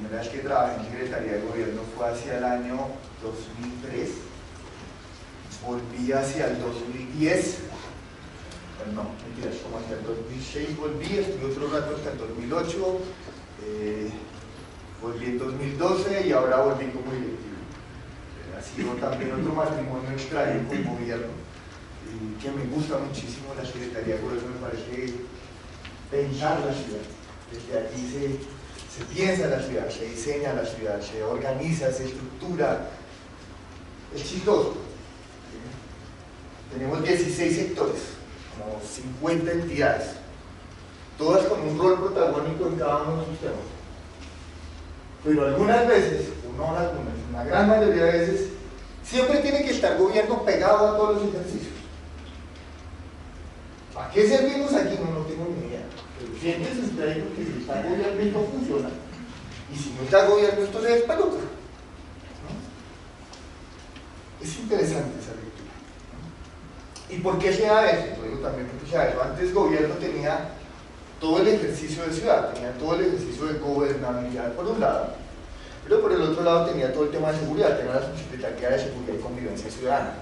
primera vez que trabajé en Secretaría de Gobierno fue hacia el año 2003, volví hacia el 2010, no, mentiras, como hasta el 2006 volví, estuve otro rato hasta el 2008, volví en 2012 y ahora volví como directivo. Ha sido también otro matrimonio extraño con el gobierno, que me gusta muchísimo la Secretaría de Gobierno, me parece pensar la ciudad. Desde aquí se piensa la ciudad, se diseña la ciudad, se organiza, se estructura. Es chistoso. Tenemos 16 sectores, como 50 entidades, todas con un rol protagónico en cada uno de sus temas. Pero algunas veces, una gran mayoría de veces, siempre tiene que estar gobierno pegado a todos los ejercicios. ¿Para qué servimos aquí? No tengo ni idea. Pero siempre se espera porque si está gobierno esto funciona. Y si no está gobierno esto se despeluca. ¿No? Es interesante esa lectura. ¿No? ¿Y por qué se da eso? Lo digo también porque se da eso. Antes gobierno tenía todo el ejercicio de ciudad, tenía todo el ejercicio de gobernabilidad por un lado, pero por el otro lado tenía todo el tema de seguridad, tenía la Subsecretaría de Seguridad y Convivencia Ciudadana.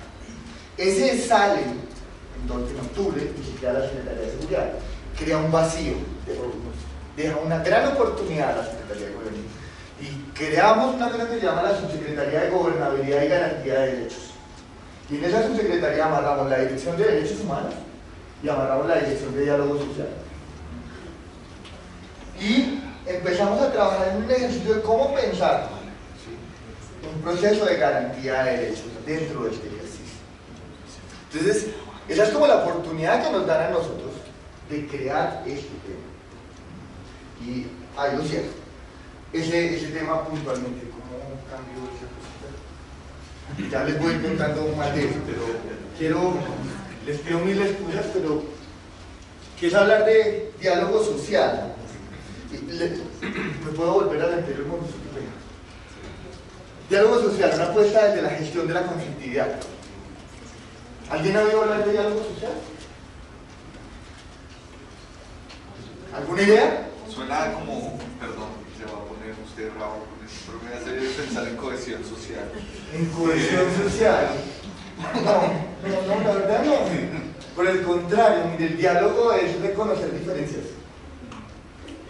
Ese sale en octubre y se crea la Secretaría de Seguridad, crea un vacío, deja una gran oportunidad a la Secretaría de Gobierno y creamos una cosa que se llama la Subsecretaría de Gobernabilidad y Garantía de Derechos. Y en esa subsecretaría amarramos la Dirección de Derechos Humanos y amarramos la Dirección de Diálogo Social. Y empezamos a trabajar en un ejercicio de cómo pensar un proceso de garantía de derechos dentro de este ejercicio. Entonces, esa es como la oportunidad que nos dan a nosotros de crear este tema. Y ahí lo cierro. Ese tema puntualmente, ¿cómo cambió esa cosita? Ya les voy contando más de eso, pero les pido mil excusas, pero quiero hablar de diálogo social. ¿Me puedo volver al anterior momento? Diálogo social, una apuesta desde la gestión de la conflictividad. ¿Alguien ha oído hablar de diálogo social? ¿Alguna idea? Suena como, perdón, se va a poner usted bravo con eso, pero me hace pensar en cohesión social. ¿En cohesión social? No, la verdad no. Por el contrario, el diálogo es reconocer diferencias.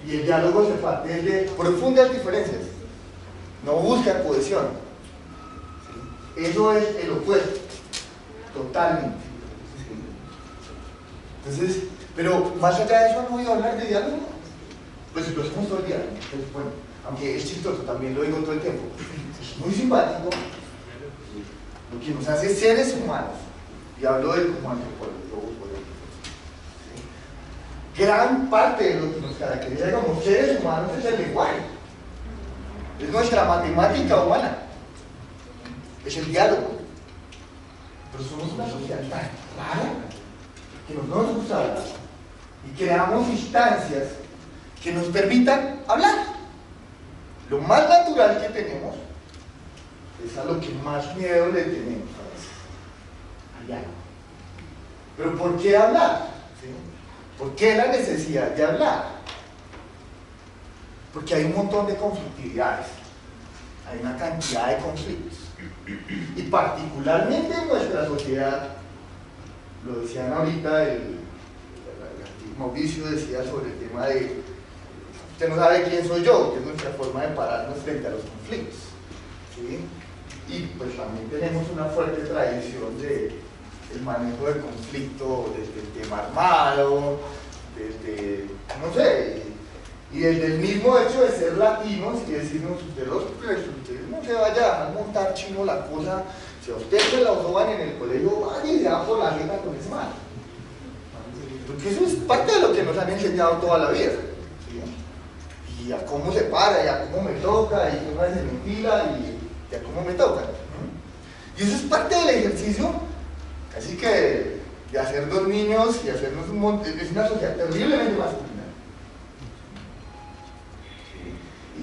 Y el diálogo se parte de profundas diferencias. No busca cohesión. Eso es el opuesto. Totalmente. Entonces, pero más allá de eso, ¿no voy a hablar de diálogo? Pues lo hacemos todo el día. Entonces, bueno, aunque es chistoso, también lo digo todo el tiempo. Es muy simpático. Lo que nos hace seres humanos. Y hablo de como antropólogo. Gran parte de lo que nos caracteriza como seres humanos es el lenguaje. Es nuestra matemática humana. Es el diálogo. Pero somos una sociedad tan rara que no nos gusta hablar. Y creamos instancias que nos permitan hablar. Lo más natural que tenemos es a lo que más miedo le tenemos a veces. Al diálogo. Pero ¿por qué hablar? ¿Sí? ¿Por qué la necesidad de hablar? Porque hay un montón de conflictividades, hay una cantidad de conflictos, y particularmente en nuestra sociedad, lo decían ahorita, Mauricio decía sobre el tema de, usted no sabe quién soy yo, que es nuestra forma de pararnos frente a los conflictos, ¿sí? Y pues también tenemos una fuerte tradición de el manejo del conflicto desde el tema armado, desde, no sé, y desde el mismo hecho de ser latinos y decirnos, usted no se vaya a montar chino la cosa, si a usted se la roban en el colegio, vaya y se va por la jeta con ese mal. Porque eso es parte de lo que nos han enseñado toda la vida, ¿sí? Y a cómo se para, y a cómo me toca, y cómo se ventila, y a cómo me toca, ¿no? Y eso es parte del ejercicio. Así que de hacer dos niños y hacernos un montón, es una sociedad terriblemente masculina.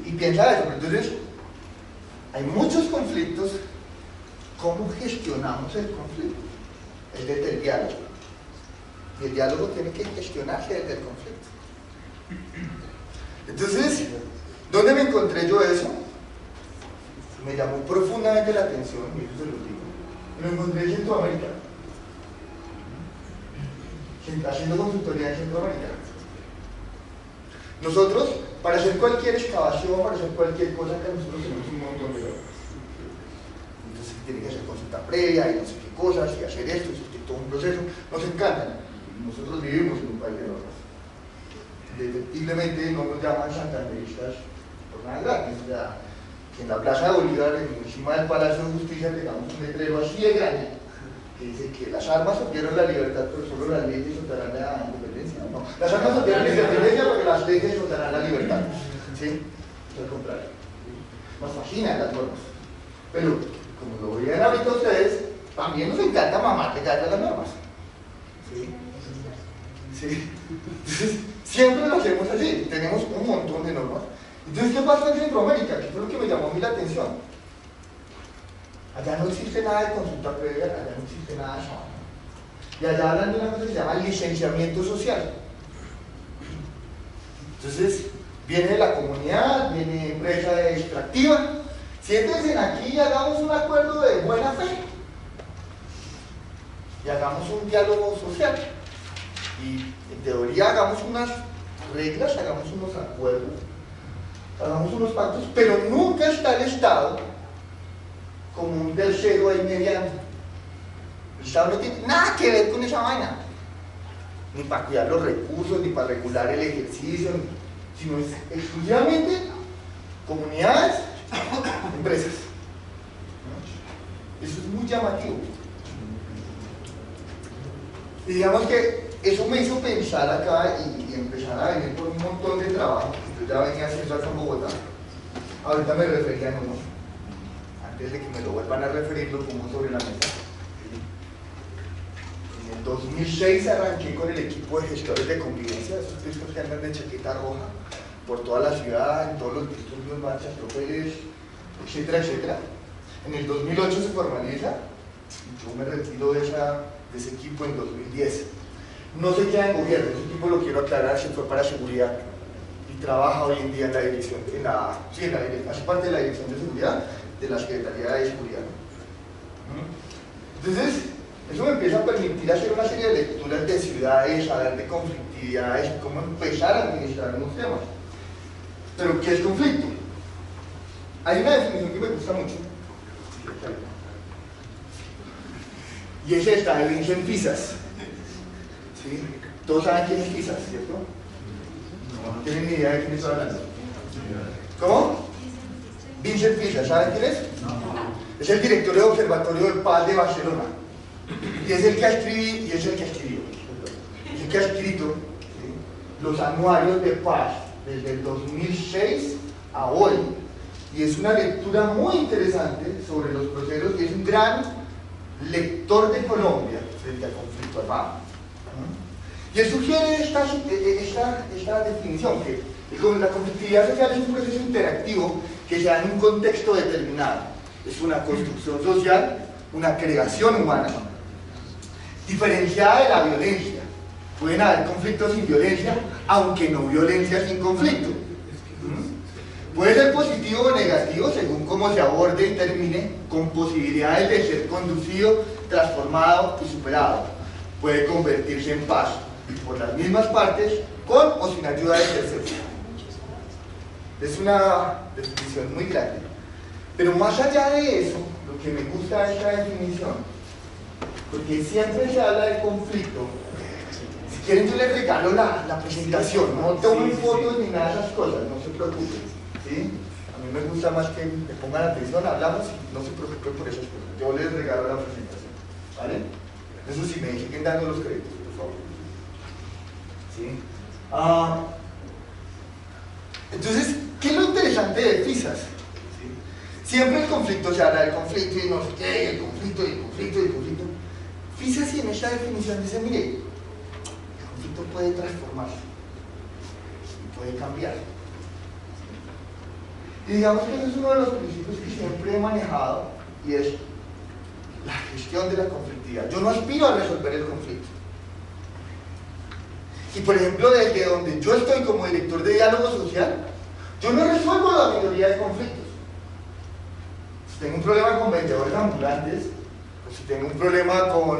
Y piensa eso, entonces hay muchos conflictos. ¿Cómo gestionamos el conflicto? Es desde el diálogo. Y el diálogo tiene que gestionarse desde el conflicto. Entonces, ¿Dónde me encontré yo eso? Me llamó profundamente la atención, y eso se lo digo. Lo encontré en Centroamérica, haciendo consultoría en Centroamérica. Nosotros, para hacer cualquier excavación, para hacer cualquier cosa, que nosotros tenemos un montón de horas. Entonces tiene que hacer consulta previa y no sé qué cosas, y hacer esto, y todo un proceso. Nos encantan. Nosotros vivimos en un país de normas. Definitivamente no nos llaman santanderistas por nada gratis. O sea, que en la Plaza de Bolívar, encima del Palacio de Justicia, tengamos un letrero así de grande que dice que las armas obtuvieron la libertad, pero solo las leyes soltarán la independencia. No, las armas obtuvieron la independencia porque las leyes soltarán la libertad. ¿Sí? Al contrario. Nos fascinan las normas. Pero, como lo veían ahorita ustedes, también nos encanta mamarle gallo a las normas. ¿Sí? ¿Sí? Entonces, siempre lo hacemos así. Tenemos un montón de normas. Entonces, ¿qué pasa en Centroamérica? ¿Qué fue lo que me llamó a mí la atención? Allá no existe nada de consulta previa, allá no existe nada de eso. Y allá hablan de una cosa que se llama licenciamiento social. Entonces, viene de la comunidad, viene empresa extractiva. Siéntense aquí y hagamos un acuerdo de buena fe. Y hagamos un diálogo social. Y en teoría hagamos unas reglas, hagamos unos acuerdos, hagamos unos pactos, pero nunca está el Estado como un tercero ahí mediano. El Estado no tiene nada que ver con esa vaina, ni para cuidar los recursos, ni para regular el ejercicio, sino es exclusivamente comunidades, empresas. Eso es muy llamativo. Y digamos que eso me hizo pensar acá y empezar a venir por un montón de trabajo que yo ya venía haciendo acá en Bogotá. Ahorita me refería a uno. Antes de que me lo vuelvan a referir, lo pongo sobre la mesa. En el 2006 arranqué con el equipo de gestores de convivencia, esos discos que andan de chaqueta roja por toda la ciudad, en todos los disturbios, marchas, tropeles, etcétera, etcétera. En el 2008 se formaliza, y yo me retiro de ese equipo en 2010. No se queda en gobierno, ese equipo, lo quiero aclarar, se fue para seguridad y trabaja hoy en día en la dirección, hace parte de la dirección de seguridad de la Secretaría de Seguridad. Entonces, eso me empieza a permitir hacer una serie de lecturas de ciudades, hablar de conflictividades, cómo empezar a administrar unos temas. Pero, ¿qué es conflicto? Hay una definición que me gusta mucho, y es esta, de Vincent Fisas. ¿Sí? Todos saben quién es Fisas, ¿cierto? No tienen ni idea de quién estoy hablando. ¿Cómo? Vincent Fisas, ¿saben quién es? Es el director del Observatorio de Paz de Barcelona. Y es el que ha escrito, es el que ha escrito, ¿sí?, los anuarios de paz desde el 2006 a hoy. Y es una lectura muy interesante sobre los procesos, y es un gran lector de Colombia frente al conflicto armado. Y él sugiere esta definición, que la conflictividad social es un proceso interactivo que se da en un contexto determinado. Es una construcción social, una creación humana, diferenciada de la violencia. Pueden haber conflictos sin violencia, aunque no violencia sin conflicto. Puede ser positivo o negativo según cómo se aborde y termine, con posibilidades de ser conducido, transformado y superado. Puede convertirse en paz por las mismas partes, con o sin ayuda de terceros. Es una definición muy grande. Pero más allá de eso, lo que me gusta de esta definición, porque siempre se habla de conflicto. Si quieren, yo les regalo la presentación, no tomen fotos ni nada de esas cosas, no se preocupen, ¿sí? A mí me gusta más que me pongan atención, hablamos y no se preocupen por esas cosas. Yo les regalo la presentación, ¿vale? Eso sí, me siguen dando los créditos, por favor. ¿Sí? Entonces, ¿qué es lo interesante de Fisas? ¿Sí? Siempre el conflicto, se habla del conflicto y no sé qué, el conflicto, y el conflicto, y el conflicto. Fisas, y en esta definición dice, mire, el conflicto puede transformarse y puede cambiar. Y digamos que ese es uno de los principios que siempre he manejado, y es la gestión de la conflictividad. Yo no aspiro a resolver el conflicto. Y por ejemplo, desde donde yo estoy como director de diálogo social, Yo no resuelvo la mayoría de conflictos. Si tengo un problema con vendedores ambulantes, o si tengo un problema con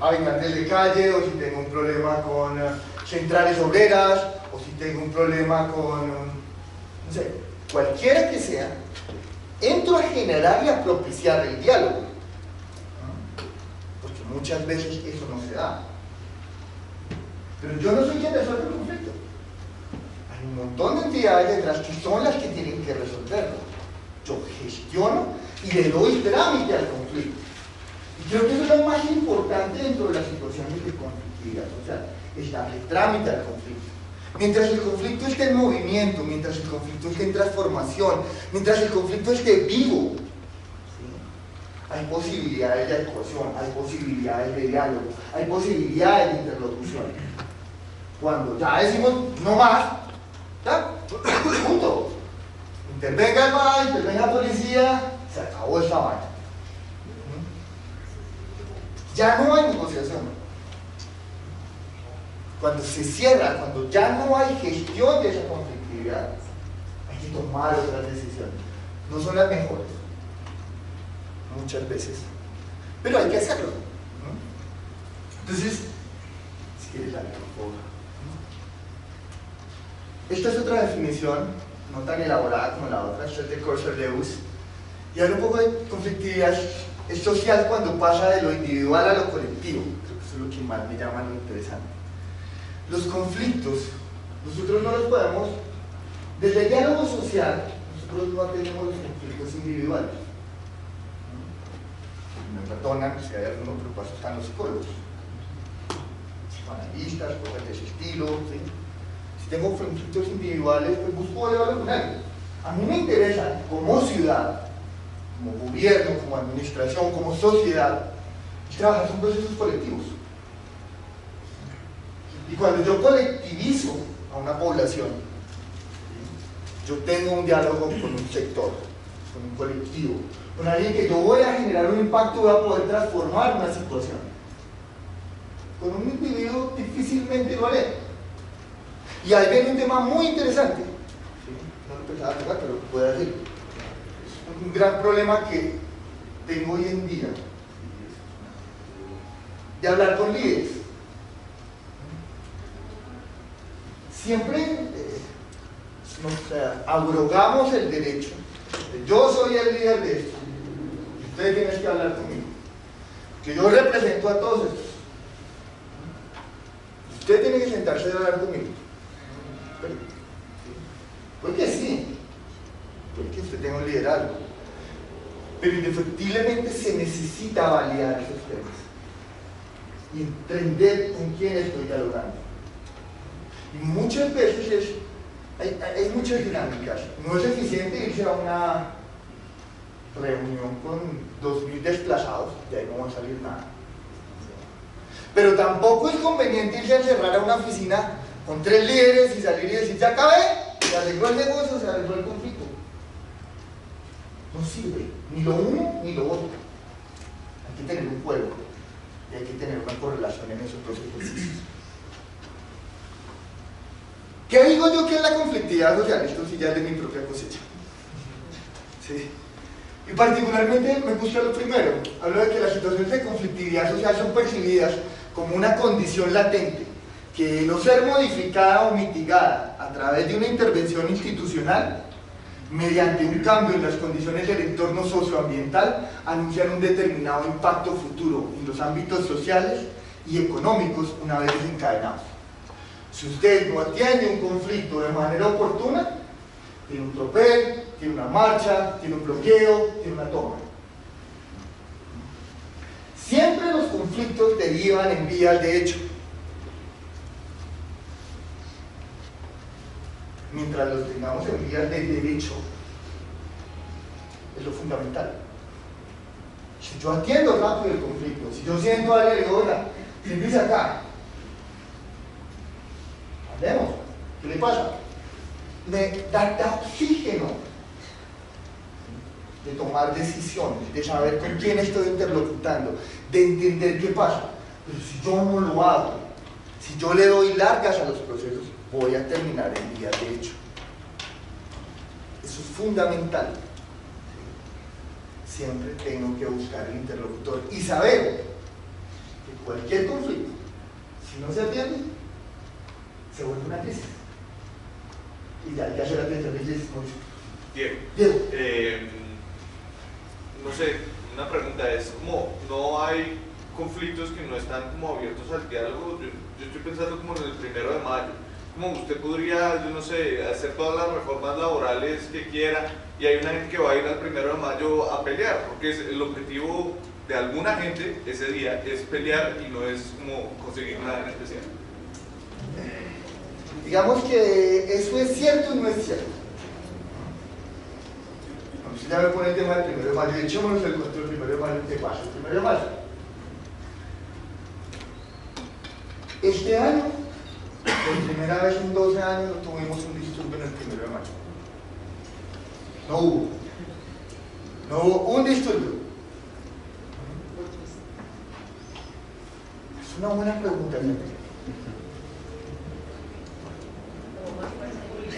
habitantes de calle, o si tengo un problema con centrales obreras, o si tengo un problema con, no sé, cualquiera que sea, entro a generar y a propiciar el diálogo. Porque muchas veces eso no se da. Pero yo no soy quien resuelve el conflicto. Hay un montón de entidades detrás que son las que tienen que resolverlo. Yo gestiono y le doy trámite al conflicto. Y creo que eso es lo más importante dentro de las situaciones de conflictividad social, es darle trámite al conflicto. Mientras el conflicto esté en movimiento, mientras el conflicto esté en transformación, mientras el conflicto esté vivo, ¿sí? Hay posibilidades de actuación, hay posibilidades de diálogo, hay posibilidades de interlocución. Cuando ya decimos no más, ¿ya? Punto. Intervenga el MAE, intervenga la policía, se acabó esta vaina. Ya no hay negociación. Cuando se cierra, cuando ya no hay gestión de esa conflictividad, hay que tomar otras decisiones. No son las mejores, muchas veces, pero hay que hacerlo, ¿no? Entonces, si quieres darle por favor. Esta es otra definición, no tan elaborada como la otra, esta es de Corser-Lewis, y habla un poco de conflictividad es social cuando pasa de lo individual a lo colectivo. Creo que eso es lo que más me llama lo interesante. Los conflictos, nosotros no los podemos, desde el diálogo social, nosotros no tenemos los conflictos individuales. Me perdonan si hay algún otro paso, están los psicólogos, psicoanalistas, cosas de ese estilo, ¿sí? Si tengo conflictos individuales, pues busco diálogo con alguien. A mí me interesa, como ciudad, como gobierno, como administración, como sociedad, trabajar son procesos colectivos. Y cuando yo colectivizo a una población, yo tengo un diálogo con un sector, con un colectivo, con alguien que yo voy a generar un impacto, voy a poder transformar una situación. Con un individuo difícilmente lo haré. Y ahí viene un tema muy interesante, ¿sí? No lo pensaba tocar, pero lo puedo decir. Es un gran problema que tengo hoy en día, de hablar con líderes. Siempre nos abrogamos el derecho. Yo soy el líder de esto. Y ustedes tienen que hablar conmigo. Que yo represento a todos estos. Usted tiene que sentarse y hablar conmigo. Porque sí. Porque usted tenga un liderazgo. Pero indefectiblemente se necesita validar esos temas. Y entender con quién estoy dialogando. Y muchas veces hay muchas dinámicas. No es eficiente irse a una reunión con 2.000 desplazados, de ahí no va a salir nada. Pero tampoco es conveniente irse a encerrar a una oficina con 3 líderes y salir y decir, ya acabé, se arregló el negocio, se arregló el conflicto. No sirve, ni lo uno ni lo otro. Hay que tener un juego y hay que tener una correlación en esos procesos. ¿Qué digo yo que es la conflictividad social? Esto sí ya es de mi propia cosecha. ¿Sí? Y particularmente me gusta lo primero. Hablo de que las situaciones de conflictividad social son percibidas como una condición latente, que de no ser modificada o mitigada a través de una intervención institucional, mediante un cambio en las condiciones del entorno socioambiental, anuncian un determinado impacto futuro en los ámbitos sociales y económicos una vez desencadenados. Si usted no atiende un conflicto de manera oportuna, tiene un tropel, tiene una marcha, tiene un bloqueo, tiene una toma. Siempre los conflictos derivan en vías de hecho. Mientras los tengamos en vías de derecho, es lo fundamental. Si yo atiendo rápido el conflicto, si yo siento a alguien y digo, oiga, siéntese acá, hablemos, ¿qué le pasa? Me da oxígeno de tomar decisiones, de saber con quién estoy interlocutando, de entender qué pasa. Pero si yo no lo hago, si yo le doy largas a los procesos, voy a terminar en vías de hecho. Eso es fundamental. Siempre tengo que buscar el interlocutor y saber que cualquier conflicto, si no se atiende, se vuelve una crisis. Y ya hay que hacer atención a la crisis. Diego, no sé, una pregunta es como, ¿no hay conflictos que no están como abiertos al diálogo? Yo estoy pensando como en el 1 de mayo, como usted podría, yo no sé, hacer todas las reformas laborales que quiera y hay una gente que va a ir al 1 de mayo a pelear, porque el objetivo de alguna gente ese día es pelear y no es como conseguir nada en especial. Digamos que eso es cierto y no es cierto. Usted ya me pone el tema del 1 de mayo, echémonos el cuento del 1 de mayo, ¿qué pasa? El 1 de mayo. Este año, por primera vez en 12 años, no tuvimos un disturbio en el 1 de mayo. No hubo. No hubo un disturbio. Es una buena pregunta, ¿no?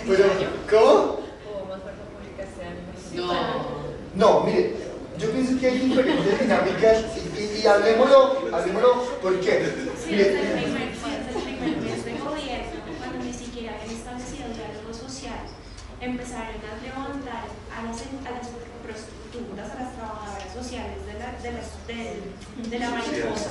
Pero, ¿cómo? No, mire, yo pienso que hay diferentes dinámicas y hablemoslo, ¿por qué? Sí, desde el primer mes de gobierno, cuando ni siquiera habían establecido el diálogo social, empezaron a levantar a las prostitutas, a las trabajadoras sociales de la mariposa.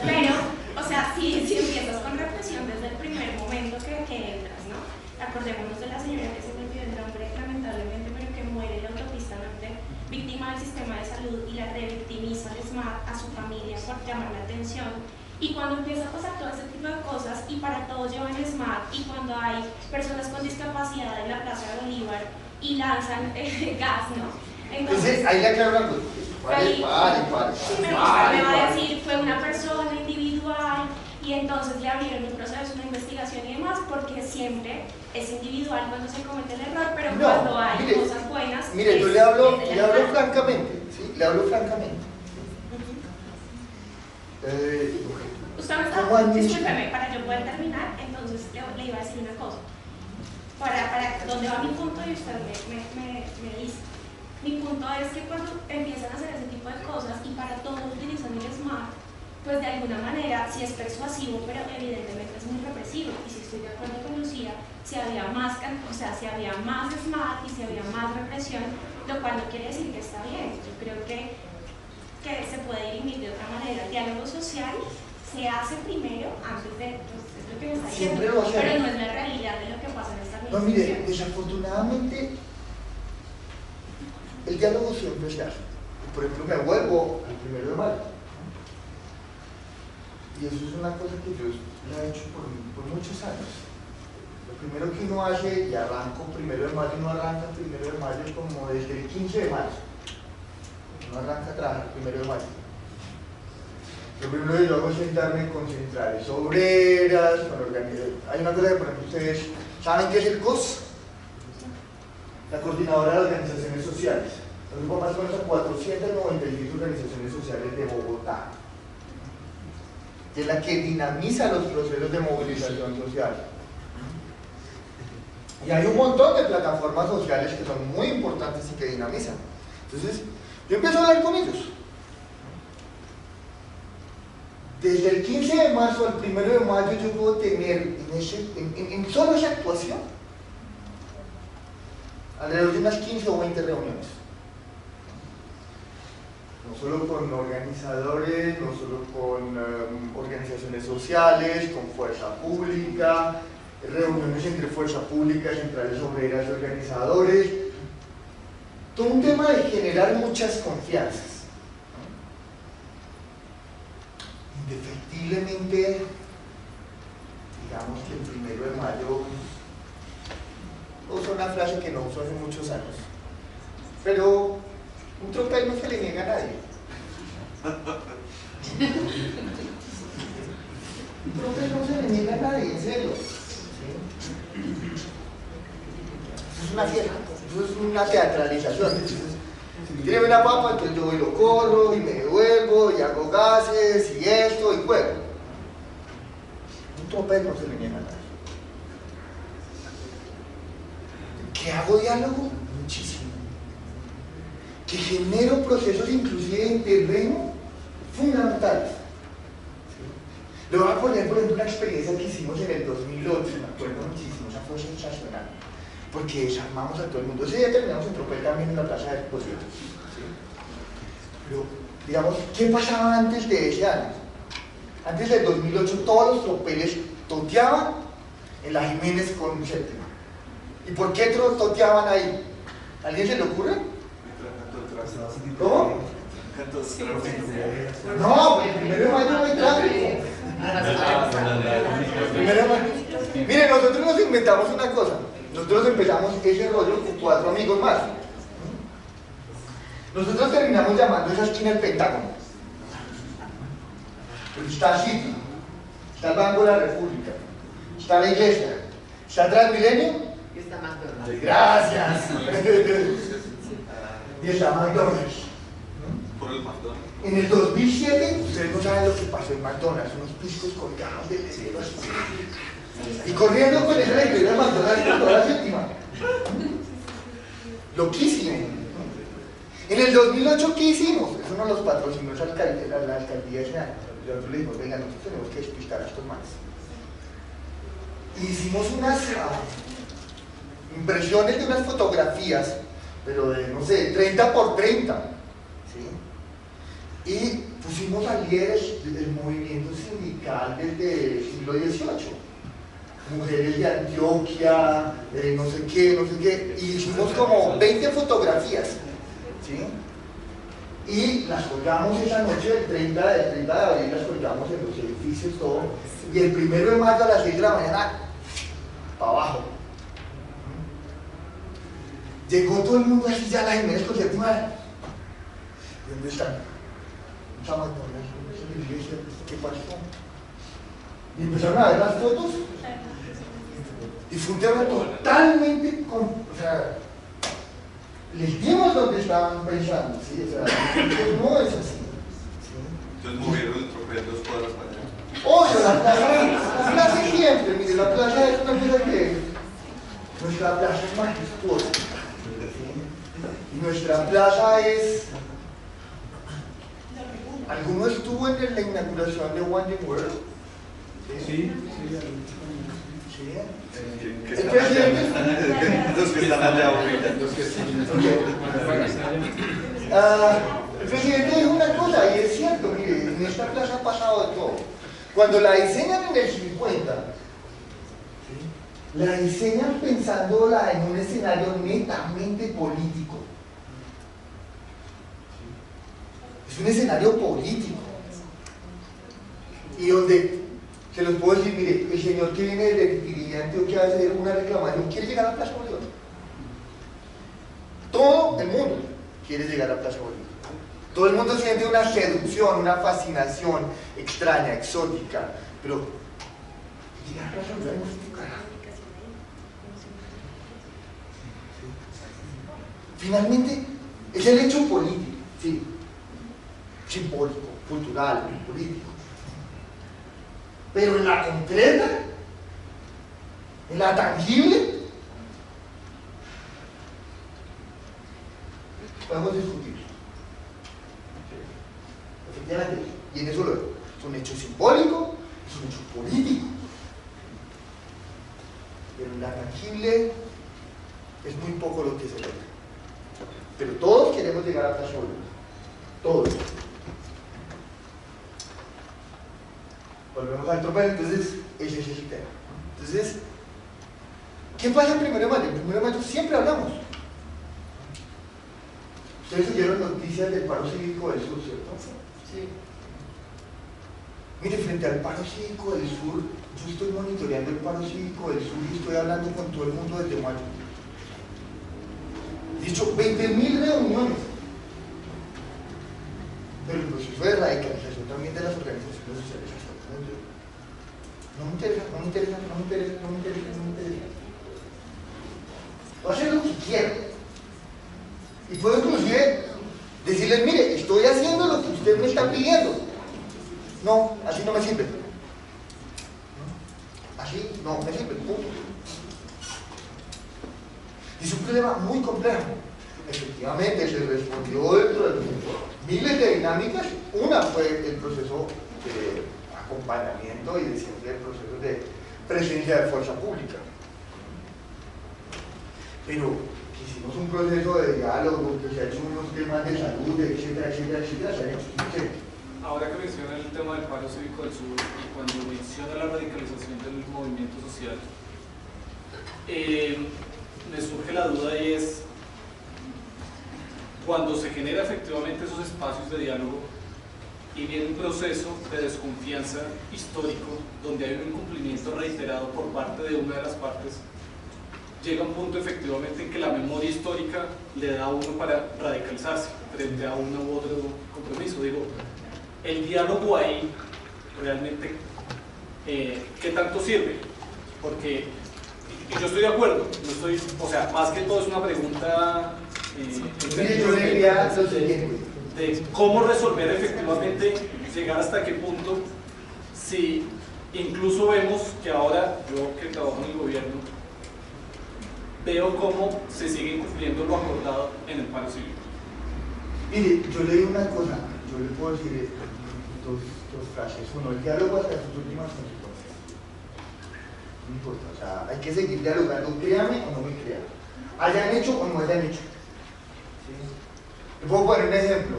Pero, o sea, si empiezas con represión desde el primer momento que entras, ¿no? Acordémonos de la señora que se me olvidó el nombre, lamentablemente, pero que muere en la autopista norte, víctima del sistema de salud, y la revictimiza al SMAT, a su familia, por llamar la atención. Y cuando empieza a pasar todo ese tipo de cosas, y para todos llevan SMAT, y cuando hay personas con discapacidad en la Plaza de Bolívar y lanzan gas, ¿no? Entonces, ahí le aclaro una cosa. Sí, me va a decir, fue una persona individual, y entonces le abrieron un proceso, una investigación y demás, porque siempre es individual cuando se comete el error, pero no, cuando hay cosas buenas. Mire, yo le hablo francamente, ¿sí? Le hablo francamente. Usted me está, discúlpeme, para yo poder terminar, entonces le iba a decir una cosa. Para dónde va mi punto y usted me dice. Mi punto es que cuando empiezan a hacer ese tipo de cosas y para todos utilizan el SMART, pues de alguna manera sí es persuasivo, pero evidentemente es muy represivo. Y si estoy de acuerdo con Lucía, si había más SMART y si había más represión, lo cual no quiere decir que está bien. Yo creo que se puede dirimir de otra manera. El diálogo social se hace primero antes de, pues, es lo que me está diciendo, pero no es la realidad de lo que pasa en esta administración. No, mire, desafortunadamente el diálogo siempre se hace. Por ejemplo, me vuelvo al 1 de mayo. Y eso es una cosa que yo la he hecho por muchos años. Lo primero que uno hace, y arranco 1 de mayo, uno arranca el 1 de mayo como desde el 15 de marzo. Uno arranca a trabajar el 1 de mayo. Lo primero que yo hago es sentarme con centrales obreras, con organizaciones. Hay una cosa que, por ejemplo, ustedes saben qué es el COS, la Coordinadora de Organizaciones Sociales. Agrupa más o menos a 496 organizaciones sociales de Bogotá, que es la que dinamiza los procesos de movilización social. Y hay un montón de plataformas sociales que son muy importantes y que dinamizan. Entonces, yo empiezo a hablar con ellos. Desde el 15 de marzo al 1 de mayo yo puedo tener en solo esa actuación alrededor de unas 15 o 20 reuniones. No solo con organizadores, no solo con organizaciones sociales, con fuerza pública, reuniones entre fuerza pública, centrales obreras y organizadores. Todo un tema de generar muchas confianzas. Indefectiblemente, digamos que el 1 de mayo uso una frase que no uso hace muchos años, pero un tropel no se le niega a nadie. Un tropel no se le niega a nadie, en serio. ¿Sí? Eso es una fiesta, eso es una teatralización. Entonces, Si tiene una papa, entonces yo voy y lo corro, y me devuelvo, y hago gases, y esto, y juego. Un tropel no se le niega nada. ¿Que hago diálogo? Muchísimo. Que genero procesos inclusive en terreno fundamentales. Le voy a poner, por ejemplo, una experiencia que hicimos en el 2008, me acuerdo muchísimo, esa fue sensacional, porque desarmamos a todo el mundo. Ese día terminamos en tropel también en la Plaza de Exposición. ¿Sí? Pero, digamos, ¿qué pasaba antes de ese año? Antes del 2008, todos los tropeles toteaban en la Jiménez con un séptimo. ¿Y por qué toteaban ahí? ¿Alguien se le ocurre? ¿Cómo? No, pues el 1 de mayo no hay tráfico. Miren, nosotros nos inventamos una cosa. Nosotros empezamos ese rollo con 4 amigos más. Nosotros terminamos llamando esa esquina el Pentágono. Pero está City, está el Banco de la República, está la Iglesia, está Transmilenio Y está McDonald's. Gracias. Y está McDonald's. Por el McDonald's. En el 2007, ustedes no saben lo que pasó en McDonald's, unos piscos colgados del cielo así. Y corriendo con esa alegría de McDonald's por toda la séptima. Loquísimo. En el 2008, ¿qué hicimos? Eso nos los patrocinó la alcaldía de ese año. Nosotros le dijimos, venga, nosotros tenemos que despistar a estos manes. Y hicimos unas impresiones de unas fotografías, pero de, no sé, 30 por 30. ¿Sí? Y pusimos a líderes del movimiento sindical desde el siglo XVIII. Mujeres de Antioquia, no sé qué, y hicimos como 20 fotografías. ¿Sí? Y las colgamos esa noche, el 30 de abril, las colgamos en los edificios, todo. Y el 1 de mayo a las 6 de la mañana, para abajo. Llegó todo el mundo así ya a la Jiménez con séptima. ¿Dónde están? ¿Dónde está la iglesia? ¿Qué pasó? Y empezaron a ver las fotos. Y fue un tema totalmente, o sea, les dimos donde estaban pensando, ¿sí? O sea, no es así. ¿Sí? Entonces movieron el tropel 2 cuadras para allá. Obvio, la plaza siempre, mire, la plaza es una cosa que nuestra plaza es majestuosa. ¿Sí? Y nuestra plaza es. ¿Alguno estuvo en la inauguración de One World? Sí. ¿Sí? El presidente. Los que están allá ahorita. El presidente dijo una cosa, y es cierto, mire, en esta plaza ha pasado de todo. Cuando la diseñan en el 50, ¿sí? La diseñan pensándola en un escenario netamente político. ¿Sí? Es un escenario político. Y donde, se los puedo decir, mire, el señor que viene de Tiría, Antioquia, a hacer una reclamación, quiere llegar a Plaza Bolívar. Todo el mundo quiere llegar a Plaza Bolívar. Todo el mundo siente una seducción, una fascinación extraña, exótica, pero llegar a Plaza Bolívar no es carajo. Finalmente, es el hecho político, sí, simbólico, cultural, político. Pero en la concreta, en la tangible, podemos discutir. Efectivamente, y en eso lo es un hecho simbólico, es un hecho político. Pero en la tangible es muy poco lo que se logra. Pero todos queremos llegar a Plaza Bolívar. Todos. Volvemos al tropel, entonces ese es el tema. Entonces, ¿qué pasa el 1 de mayo? El 1 de mayo siempre hablamos. Ustedes oyeron noticias del paro cívico del sur, ¿cierto? Sí. Mire, frente al paro cívico del sur, yo estoy monitoreando el paro cívico del sur y estoy hablando con todo el mundo desde mayo. He dicho 20.000 reuniones. Pero el proceso de radicalización también de las organizaciones sociales. No me interesa. Voy a hacer lo que quiero. Y puedo inclusive pidiendo. No, así no me sirve. Así no me sirve, punto. Y es un problema muy complejo. Efectivamente, se respondió dentro de miles de dinámicas. Una fue el proceso de acompañamiento y de siempre el proceso de presencia de fuerza pública. Pero hicimos un proceso de diálogo, que se ha hecho unos temas de salud, etcétera, etcétera, etcétera, se ha hecho, no sé. Ahora que menciona el tema del paro cívico del sur y cuando menciona la radicalización del movimiento social, me surge la duda y es, cuando se genera efectivamente esos espacios de diálogo y viene un proceso de desconfianza histórico donde hay un incumplimiento reiterado por parte de una de las partes, llega un punto efectivamente en que la memoria histórica le da a uno para radicalizarse frente a uno u otro compromiso. Digo, el diálogo ahí realmente, ¿qué tanto sirve? Porque yo estoy de acuerdo, no estoy, o sea, más que todo es una pregunta de cómo resolver efectivamente, llegar hasta qué punto, si incluso vemos que ahora, yo que trabajo en el gobierno, veo cómo se sigue incumpliendo lo acordado en el paro cívico. Mire, yo le digo una cosa, yo le puedo decir dos frases. Uno, el diálogo hasta sus últimas consecuencias. No importa, o sea, hay que seguir dialogando, créame o no me crean. Hayan hecho o no hayan hecho. ¿Sí? Le puedo poner un ejemplo.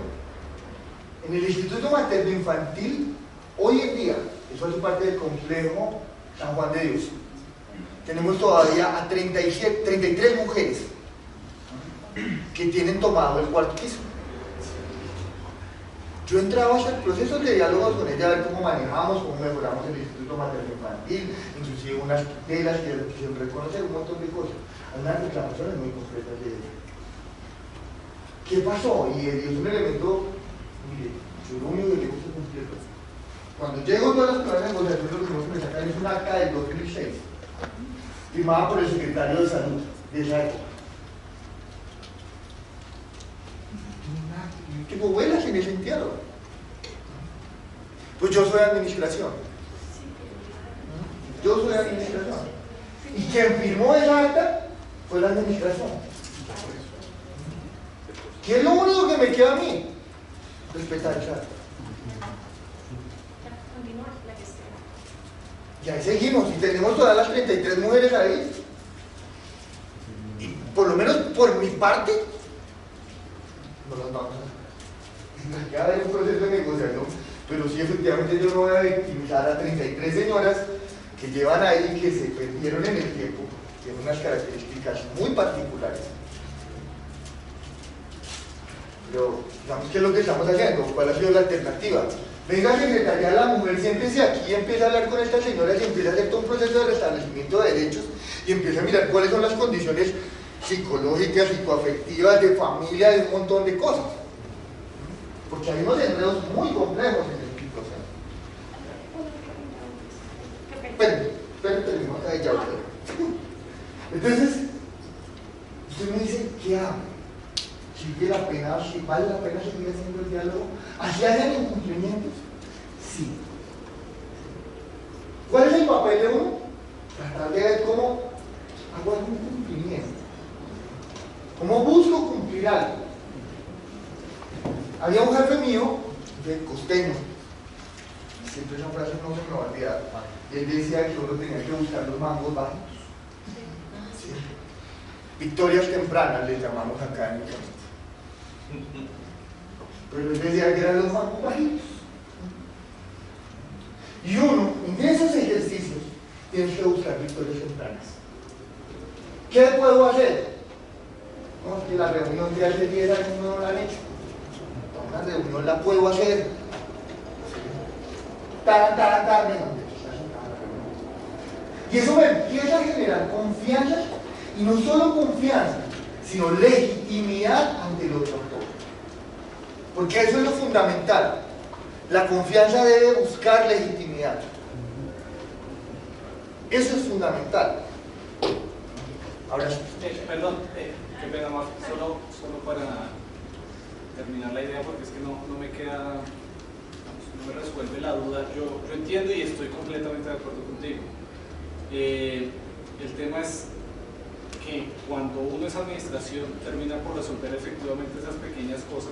En el Instituto Materno Infantil, hoy en día, eso hace parte del complejo San Juan de Dios, tenemos todavía a 33 mujeres que tienen tomado el cuarto piso. Yo entraba a hacer procesos de diálogo con ella, a ver cómo manejamos, cómo mejoramos el Instituto Materno Infantil, inclusive unas telas que quisieron reconocer, un montón de cosas. Hay unas reclamaciones muy concretas de ella. ¿Qué pasó? Y es un elemento, mire, yo lo único que digo es cumplirlo. Cuando llego a todas las pruebas de negociación, lo que me sacan es un acta del 2006, firmada por el secretario de Salud de esa época. Tipo, vuelas en ese entierro. Pues yo soy administración. Yo soy administración. Y quien firmó esa acta fue la administración. ¿Qué es lo único que me queda a mí? Respetar esa acta. Y ahí seguimos, y tenemos todas las 33 mujeres ahí. Y por lo menos por mi parte, no las vamos a que va a haber un proceso de negociación, pero sí, efectivamente yo no voy a victimizar a 33 señoras que llevan ahí, que se perdieron en el tiempo, tienen unas características muy particulares. Pero, digamos, ¿qué es lo que estamos haciendo? ¿Cuál ha sido la alternativa? Venga, Secretaría de la Mujer, siéntese aquí y empieza a hablar con estas señoras y empieza a hacer todo un proceso de restablecimiento de derechos y empieza a mirar cuáles son las condiciones psicológicas, psicoafectivas, de familia, de un montón de cosas. Porque hay unos enredos muy complejos en el proceso. Esperen, ya. Entonces, usted me dice, ¿qué hago? ¿Sigue la pena, si vale la pena seguir haciendo el diálogo? ¿Así hacen incumplimientos? Sí. ¿Cuál es el papel de uno? Tratar de ver cómo hago algún cumplimiento. ¿Cómo busco cumplir algo? Había un jefe mío, de costeño, siempre esa frase no se me va a olvidar, y él decía que uno tenía que buscar los mangos bajitos. ¿Sí? Victorias tempranas les llamamos acá en el campo. Pero él decía que eran los mangos bajitos. Y uno, en esos ejercicios, tiene que buscar victorias tempranas. ¿Qué puedo hacer? No, es que la reunión de hace 10 años no la han hecho. Una reunión la puedo hacer. Y eso me empieza a generar confianza, y no solo confianza, sino legitimidad ante el otro actor. Porque eso es lo fundamental. La confianza debe buscar legitimidad. Eso es fundamental. Ahora sí. Perdón, qué pena más, solo para terminar la idea, porque es que no me queda resuelve la duda. Yo entiendo y estoy completamente de acuerdo contigo. El tema es que cuando uno es administración termina por resolver efectivamente esas pequeñas cosas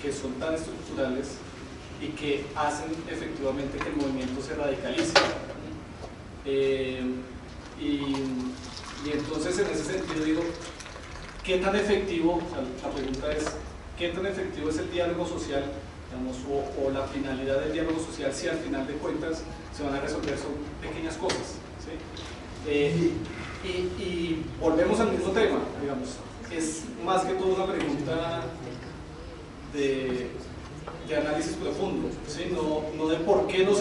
que son tan estructurales y que hacen efectivamente que el movimiento se radicalice. Y entonces en ese sentido digo, ¿qué tan efectivo? O sea, la pregunta es, ¿qué tan efectivo es el diálogo social, digamos, o la finalidad del diálogo social si al final de cuentas se van a resolver son pequeñas cosas? ¿Sí? Y volvemos al mismo tema, digamos, es más que todo una pregunta de análisis profundo, ¿sí? No de por qué no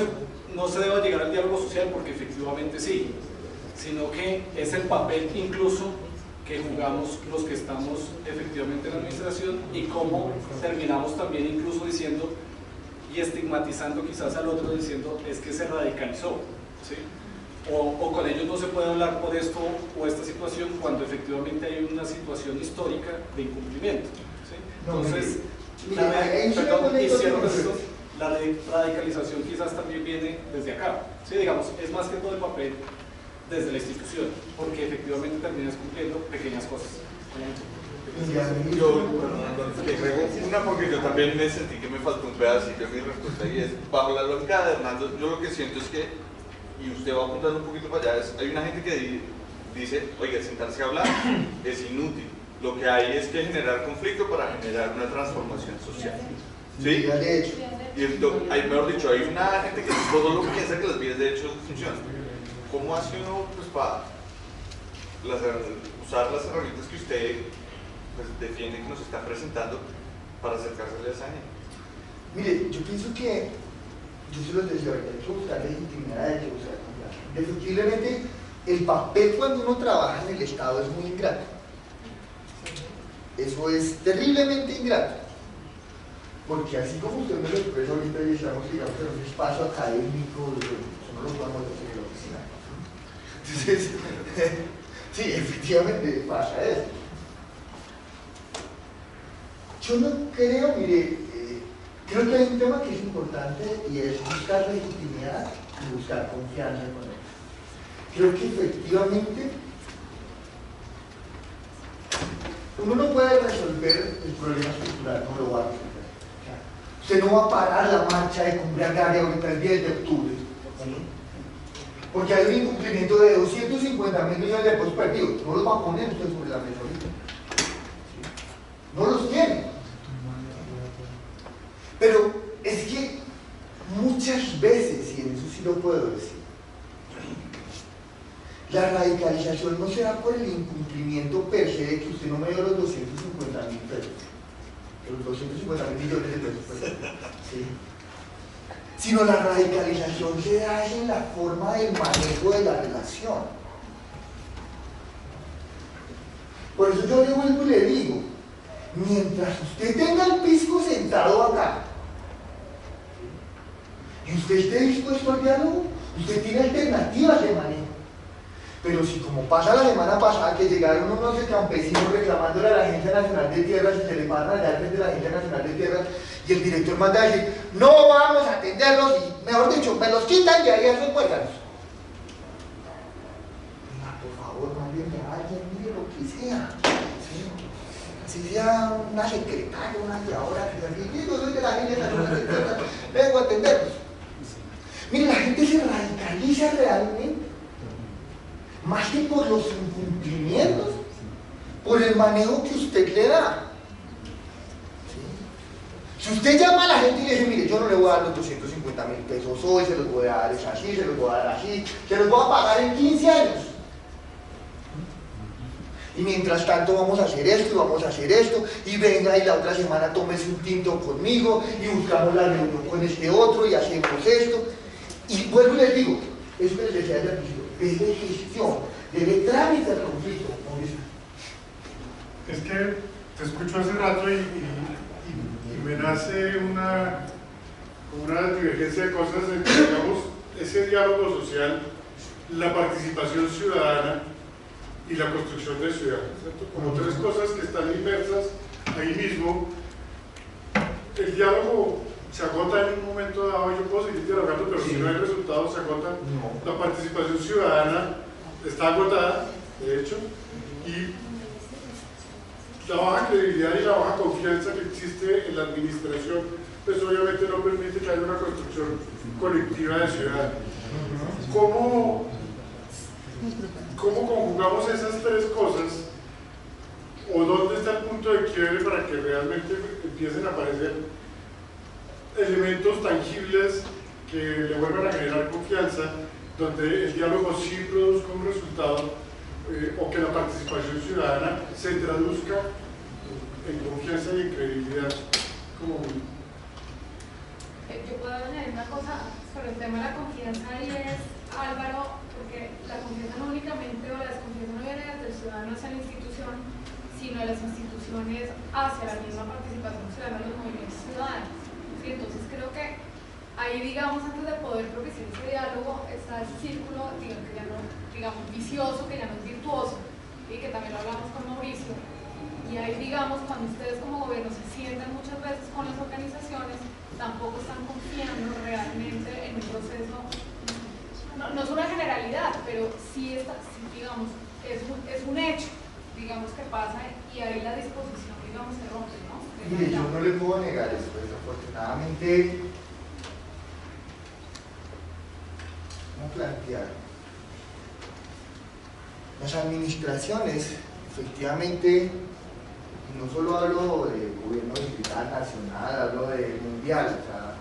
se debe llegar al diálogo social, porque efectivamente sí, sino que es el papel incluso que jugamos los que estamos efectivamente en la administración y cómo terminamos también incluso diciendo y estigmatizando quizás al otro diciendo es que se radicalizó, ¿sí? O con ellos no se puede hablar por esto o esta situación cuando efectivamente hay una situación histórica de incumplimiento, ¿sí? Entonces, la radicalización quizás también viene desde acá, ¿sí? Digamos, es más que todo el papel desde la institución, porque efectivamente terminas cumpliendo pequeñas cosas. Yo, te agrego una porque yo también me sentí que me faltó un pedacito de mi respuesta y es, bajo la lógica de Hernando, yo lo que siento es que, y usted va apuntando un poquito para allá, hay una gente que dice, oiga, sentarse a hablar es inútil, lo que hay es que generar conflicto para generar una transformación social. ¿Sí? Y entonces, mejor dicho, hay una gente que todo lo que piensa que las vías de hecho funcionan. ¿Cómo hace uno pues, para usar las herramientas que usted pues, defiende que nos está presentando para acercarse a esa gente? Mire, yo pienso que, yo se los decía ahorita, hay que buscar legitimidad, hay que buscar confianza. Efectivamente, el papel cuando uno trabaja en el Estado es muy ingrato. Eso es terriblemente ingrato. Porque así como usted me lo expresa ahorita y estamos, digamos, en un espacio académico, no lo podemos hacer en la oficina. Entonces, sí, efectivamente pasa eso. Yo no creo, mire, creo que hay un tema que es importante y es buscar legitimidad y buscar confianza con él. Creo que efectivamente uno no puede resolver el problema estructural, no lo va a resolver. Usted no va a parar la marcha de Cumbre Agraria ahorita el 10 de octubre. Porque hay un incumplimiento de 250.000 millones de pesos perdidos. No los va a poner usted sobre la mesa ahorita. No los tiene. Pero es que muchas veces, y en eso sí lo puedo decir, la radicalización no se da por el incumplimiento per se de que usted no me dio los 250.000 pesos. Los 250.000 millones de pesos. ¿Sí? Sino la radicalización se da en la forma del manejo de la relación. Por eso yo le vuelvo y le digo, mientras usted tenga el pisco sentado acá y usted esté dispuesto al diálogo, usted tiene alternativas de manejo. Pero si como pasa la semana pasada que llegaron unos campesinos reclamándole a la Agencia Nacional de Tierras y se le paran allá frente de la Agencia Nacional de Tierras y el director manda a decir, no vamos a atenderlos y mejor dicho, me los quitan y ahí hacen muérganos. Por favor, más bien que alguien mire lo que sea. ¿Sí? Si sea una secretaria, una guiadora, que yo soy de la Agencia Nacional de Tierras, vengo a atenderlos. Mire, la gente se radicaliza realmente. Más que por los incumplimientos, por el manejo que usted le da. ¿Sí? Si usted llama a la gente y le dice, mire, yo no le voy a dar los 250.000 pesos hoy, se los voy a dar así, se los voy a dar así, se los voy a pagar en 15 años. Y mientras tanto vamos a hacer esto y vamos a hacer esto, y venga y la otra semana tómese un tinto conmigo y buscamos la reunión con este otro y hacemos esto. Y vuelvo y les digo, eso que les decía desde el principio, debe gestión, debe trámite al conflicto. Es que te escucho hace rato y me nace una divergencia de cosas entre, digamos, ese diálogo social, la participación ciudadana y la construcción de ciudad, ¿cierto? Como tres cosas que están inmersas ahí mismo. El diálogo se agota en un momento dado. Yo puedo seguir dialogando, pero si no hay resultados, se agota. La participación ciudadana está agotada, de hecho, y la baja credibilidad y la baja confianza que existe en la administración, pues obviamente no permite que haya una construcción colectiva de ciudad. ¿Cómo conjugamos esas tres cosas? ¿O dónde está el punto de quiebre para que realmente empiecen a aparecer elementos tangibles que le vuelvan a generar confianza, donde el diálogo sí produzca un resultado, o que la participación ciudadana se traduzca en confianza y en credibilidad? Yo puedo añadir una cosa sobre el tema de la confianza, y es, Álvaro, porque la confianza no únicamente, o la desconfianza no viene desde el ciudadano hacia la institución, sino de las instituciones hacia la misma participación ciudadana en los movimientos ciudadanos. ¿Sí? Entonces creo que ahí, digamos, antes de poder propiciar ese diálogo, está ese círculo, digamos, que ya no, digamos, vicioso, que ya no es virtuoso, y que también lo hablamos con Mauricio. Y ahí, digamos, cuando ustedes como gobierno se sientan muchas veces con las organizaciones, tampoco están confiando realmente en un proceso, no es una generalidad, pero sí, digamos, es un hecho, digamos, que pasa, y ahí la disposición, digamos, se rompe, ¿no? Mire, yo no le puedo negar eso, desafortunadamente, ¿cómo plantear? Las administraciones, efectivamente, no solo hablo de gobierno digital nacional, hablo de mundial. O sea,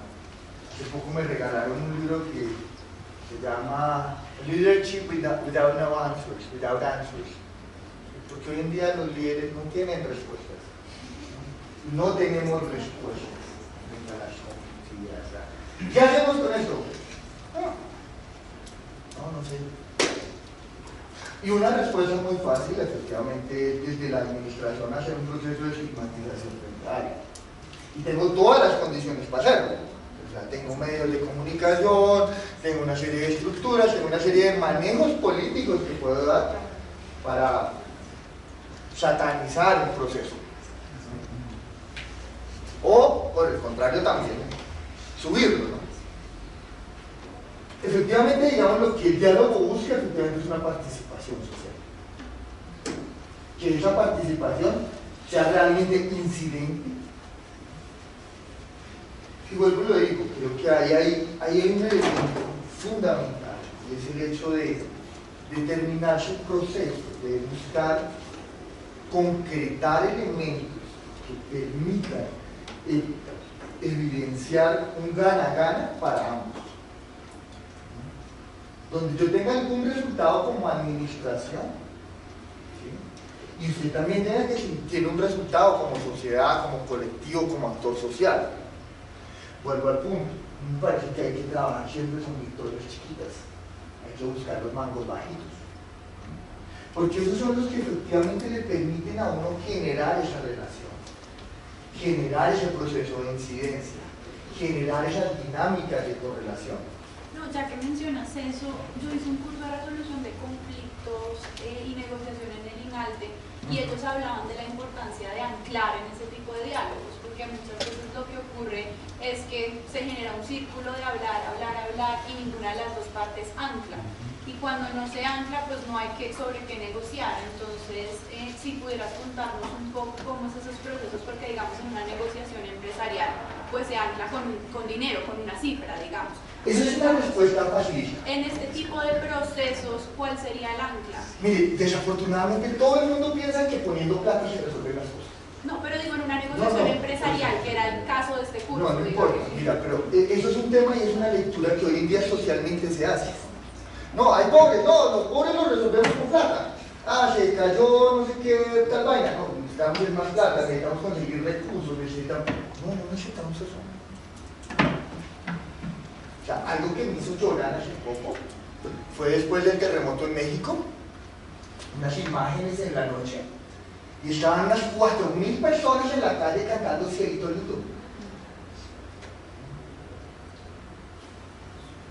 hace poco me regalaron un libro que se llama Leadership Without Answers, porque hoy en día los líderes no tienen respuestas, no tenemos respuestas frente a las conflictividades. ¿Qué hacemos con esto? No sé. Y una respuesta muy fácil, efectivamente, desde la administración hacer un proceso de estigmatización frente a alguien. Y tengo todas las condiciones para hacerlo. O sea, tengo medios de comunicación, tengo una serie de estructuras, tengo una serie de manejos políticos que puedo dar para satanizar un proceso. O, por el contrario, también subirlo, ¿no? Efectivamente, digamos, lo que el diálogo busca efectivamente es una participación social. Que esa participación sea realmente incidente. Y vuelvo y lo digo, creo que ahí hay un elemento fundamental, y es el hecho de determinar su proceso, de buscar concretar elementos que permitan evidenciar un gana-gana para ambos. Donde yo tenga algún resultado como administración, ¿sí? Y usted también tenga que tiene un resultado como sociedad, como colectivo, como actor social. Vuelvo al punto, me parece que hay que trabajar siempre con victorias chiquitas, hay que buscar los mangos bajitos, porque esos son los que efectivamente le permiten a uno generar esa relación, generar ese proceso de incidencia, generar esas dinámicas de correlación. No, ya que mencionas eso, yo hice un curso de resolución de conflictos y negociación en el INALDE, y ellos hablaban de la importancia de anclar en ese tipo de diálogos, porque muchas veces lo que ocurre es que se genera un círculo de hablar y ninguna de las dos partes ancla. Y cuando no se ancla, pues no hay sobre qué negociar. Entonces, si pudieras contarnos un poco cómo es esos procesos, porque digamos en una negociación empresarial, pues se ancla con dinero, con una cifra, digamos. Esa es una respuesta facilísima. En este tipo de procesos, ¿cuál sería el ancla? Mire, desafortunadamente todo el mundo piensa que poniendo plata se resuelven las cosas. No, pero digo en una negociación empresarial, que era el caso de este curso. No importa, mira, pero eso es un tema y es una lectura que hoy en día socialmente se hace. No, hay pobres, no, los pobres los resolvemos con plata. Ah, se cayó no sé qué tal vaina, no, necesitamos más plata, necesitamos conseguir recursos, necesitamos... No necesitamos eso. O sea, algo que me hizo llorar hace poco fue después del terremoto en México, unas imágenes en la noche, y estaban unas 4.000 personas en la calle cantando Cielito Lindo.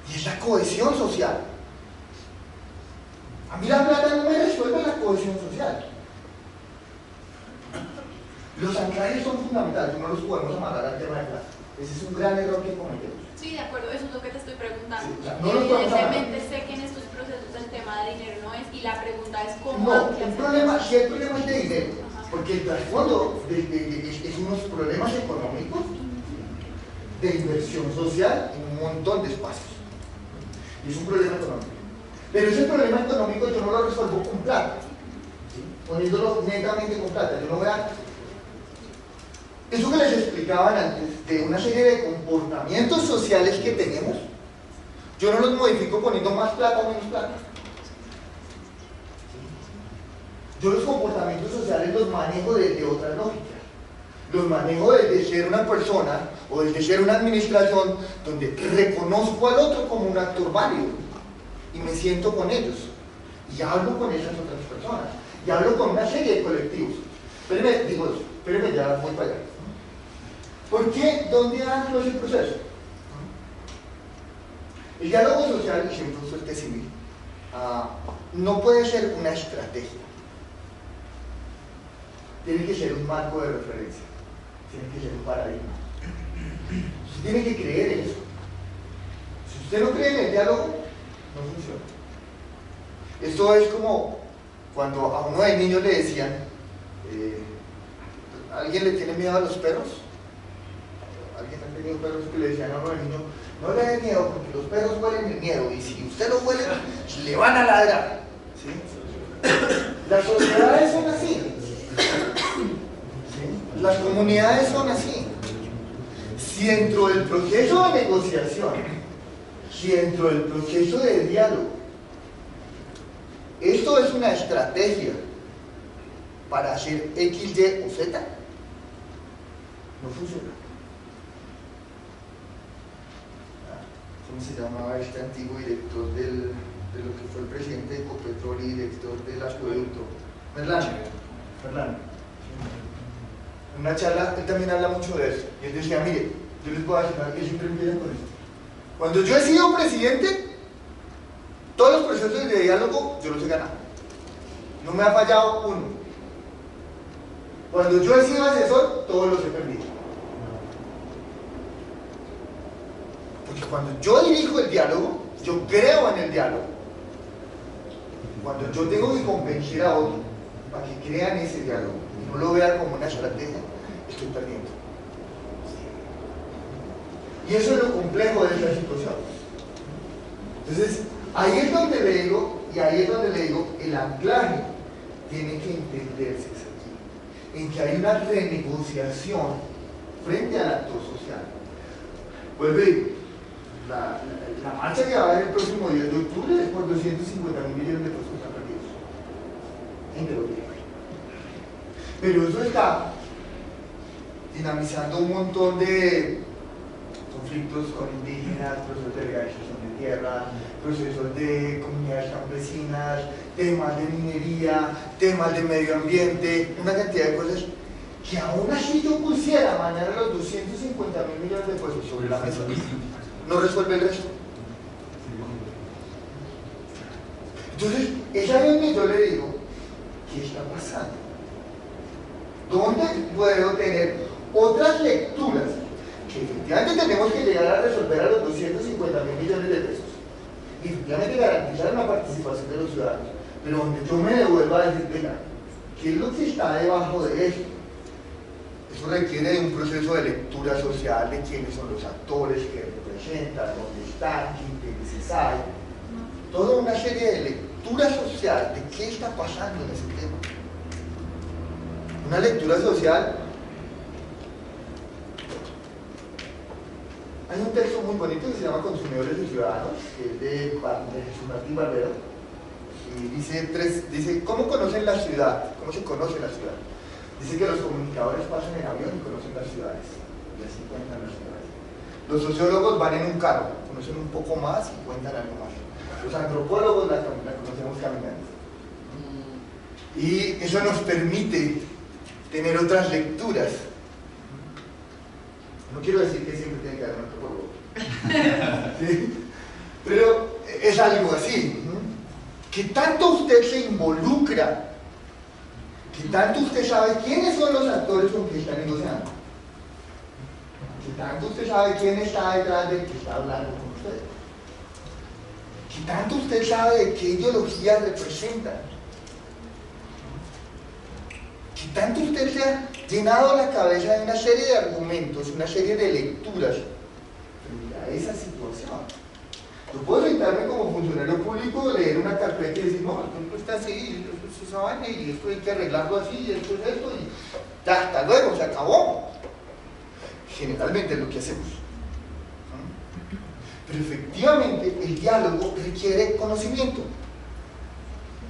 Y es la cohesión social. A mí la plata no me resuelve la cohesión social. Los anclajes son fundamentales, no los podemos amarrar al tema de plata. Ese es un gran error que cometemos. Sí, de acuerdo, eso es lo que te estoy preguntando. Sí, no nos podemos Evidentemente sé que en estos procesos el tema de dinero no es, y la pregunta es cómo... No, si el problema es de dinero, porque el trasfondo es unos problemas económicos de inversión social en un montón de espacios. Y es un problema económico. Pero ese problema económico yo no lo resuelvo con plata, ¿sí? Poniéndolo netamente con plata. Yo no voy a... Eso que les explicaban antes, de una serie de comportamientos sociales que tenemos, yo no los modifico poniendo más plata o menos plata. Yo los comportamientos sociales los manejo desde otra lógica. Los manejo desde ser una persona o desde ser una administración donde reconozco al otro como un actor válido y me siento con ellos y hablo con esas otras personas y hablo con una serie de colectivos. Espérenme, ya voy para allá. ¿Por qué? ¿Dónde anclo ese proceso? El diálogo social, y siempre uso este civil, no puede ser una estrategia. Tiene que ser un marco de referencia, tiene que ser un paradigma. Usted tiene que creer en eso. Si usted no cree en el diálogo, no funciona. Esto es como cuando a uno de niños le decían, ¿alguien le tiene miedo a los perros? ¿Alguien ha tenido perros que le decían a uno de niños, no le dé miedo porque los perros huelen el miedo y si usted lo huele, le van a ladrar? ¿Sí? Las sociedades son así. ¿Sí? Las comunidades son así. Si dentro del proceso de negociación, si dentro del proceso de diálogo, esto es una estrategia para hacer X, Y o Z, no funciona. ¿Cómo se llamaba este antiguo director de lo que fue el presidente de Ecopetrol y director del acueducto? Merlano. En una charla, él también habla mucho de eso. Y él decía, mire, yo les voy a decir algo que siempre empiezan con esto. Cuando yo he sido presidente, todos los procesos de diálogo yo los he ganado. No me ha fallado uno. Cuando yo he sido asesor, todos los he perdido. Porque cuando yo dirijo el diálogo, yo creo en el diálogo. Cuando yo tengo que convencer a otro para que crean ese diálogo y no lo vean como una estrategia, estoy perdiendo. Y eso es lo complejo de esta situación. Entonces, ahí es donde le digo, el anclaje tiene que entenderse aquí, en que hay una renegociación frente al actor social. Vuelvo y digo, la marcha que va a haber el próximo 10 de octubre es por 250.000 millones de pesos que están perdidos. Gente lo tiene. Pero eso está dinamizando un montón de conflictos con indígenas, procesos de legalización de tierra, procesos de comunidades campesinas, temas de minería, temas de medio ambiente, una cantidad de cosas que aún así yo pusiera mañana los 250.000 millones de pesos sobre la mesa, no resuelve el resto. Entonces, es ahí donde yo le digo, ¿qué está pasando? ¿Dónde puedo tener otras lecturas? Que efectivamente tenemos que llegar a resolver a los 250.000 millones de pesos y efectivamente garantizar una participación de los ciudadanos, pero donde yo me devuelva a decir, venga, ¿qué es lo que está debajo de esto? Eso requiere de un proceso de lectura social de quiénes son los actores que representan, dónde están, qué intereses hay, toda una serie de lectura social de qué está pasando en ese tema. Una lectura social. Hay un texto muy bonito que se llama Consumidores y Ciudadanos, que es de Jesús Martín Barbero, y dice, ¿cómo conocen la ciudad? ¿Cómo se conoce la ciudad? Dice que los comunicadores pasan en avión y conocen las ciudades, y así cuentan las ciudades. Los sociólogos van en un carro, conocen un poco más y cuentan algo más. Los antropólogos la conocemos caminando. Y eso nos permite tener otras lecturas. No quiero decir que siempre tiene que haber un antropólogo, ¿sí? Pero es algo así, ¿no? Que tanto usted se involucra, que tanto usted sabe quiénes son los actores con que está negociando, ¿Qué tanto usted sabe quién está detrás del que está hablando con usted? ¿Qué tanto usted sabe de qué ideología representa? ¿Qué tanto usted se ha llenado la cabeza de una serie de argumentos, una serie de lecturas frente a esa situación? Yo puedo sentarme como funcionario público, leer una carpeta y decir, no, esto está así, esto es esa vaina, y esto hay que arreglarlo así, y esto es esto, y ya, hasta luego, se acabó. Generalmente es lo que hacemos. Pero efectivamente el diálogo requiere conocimiento,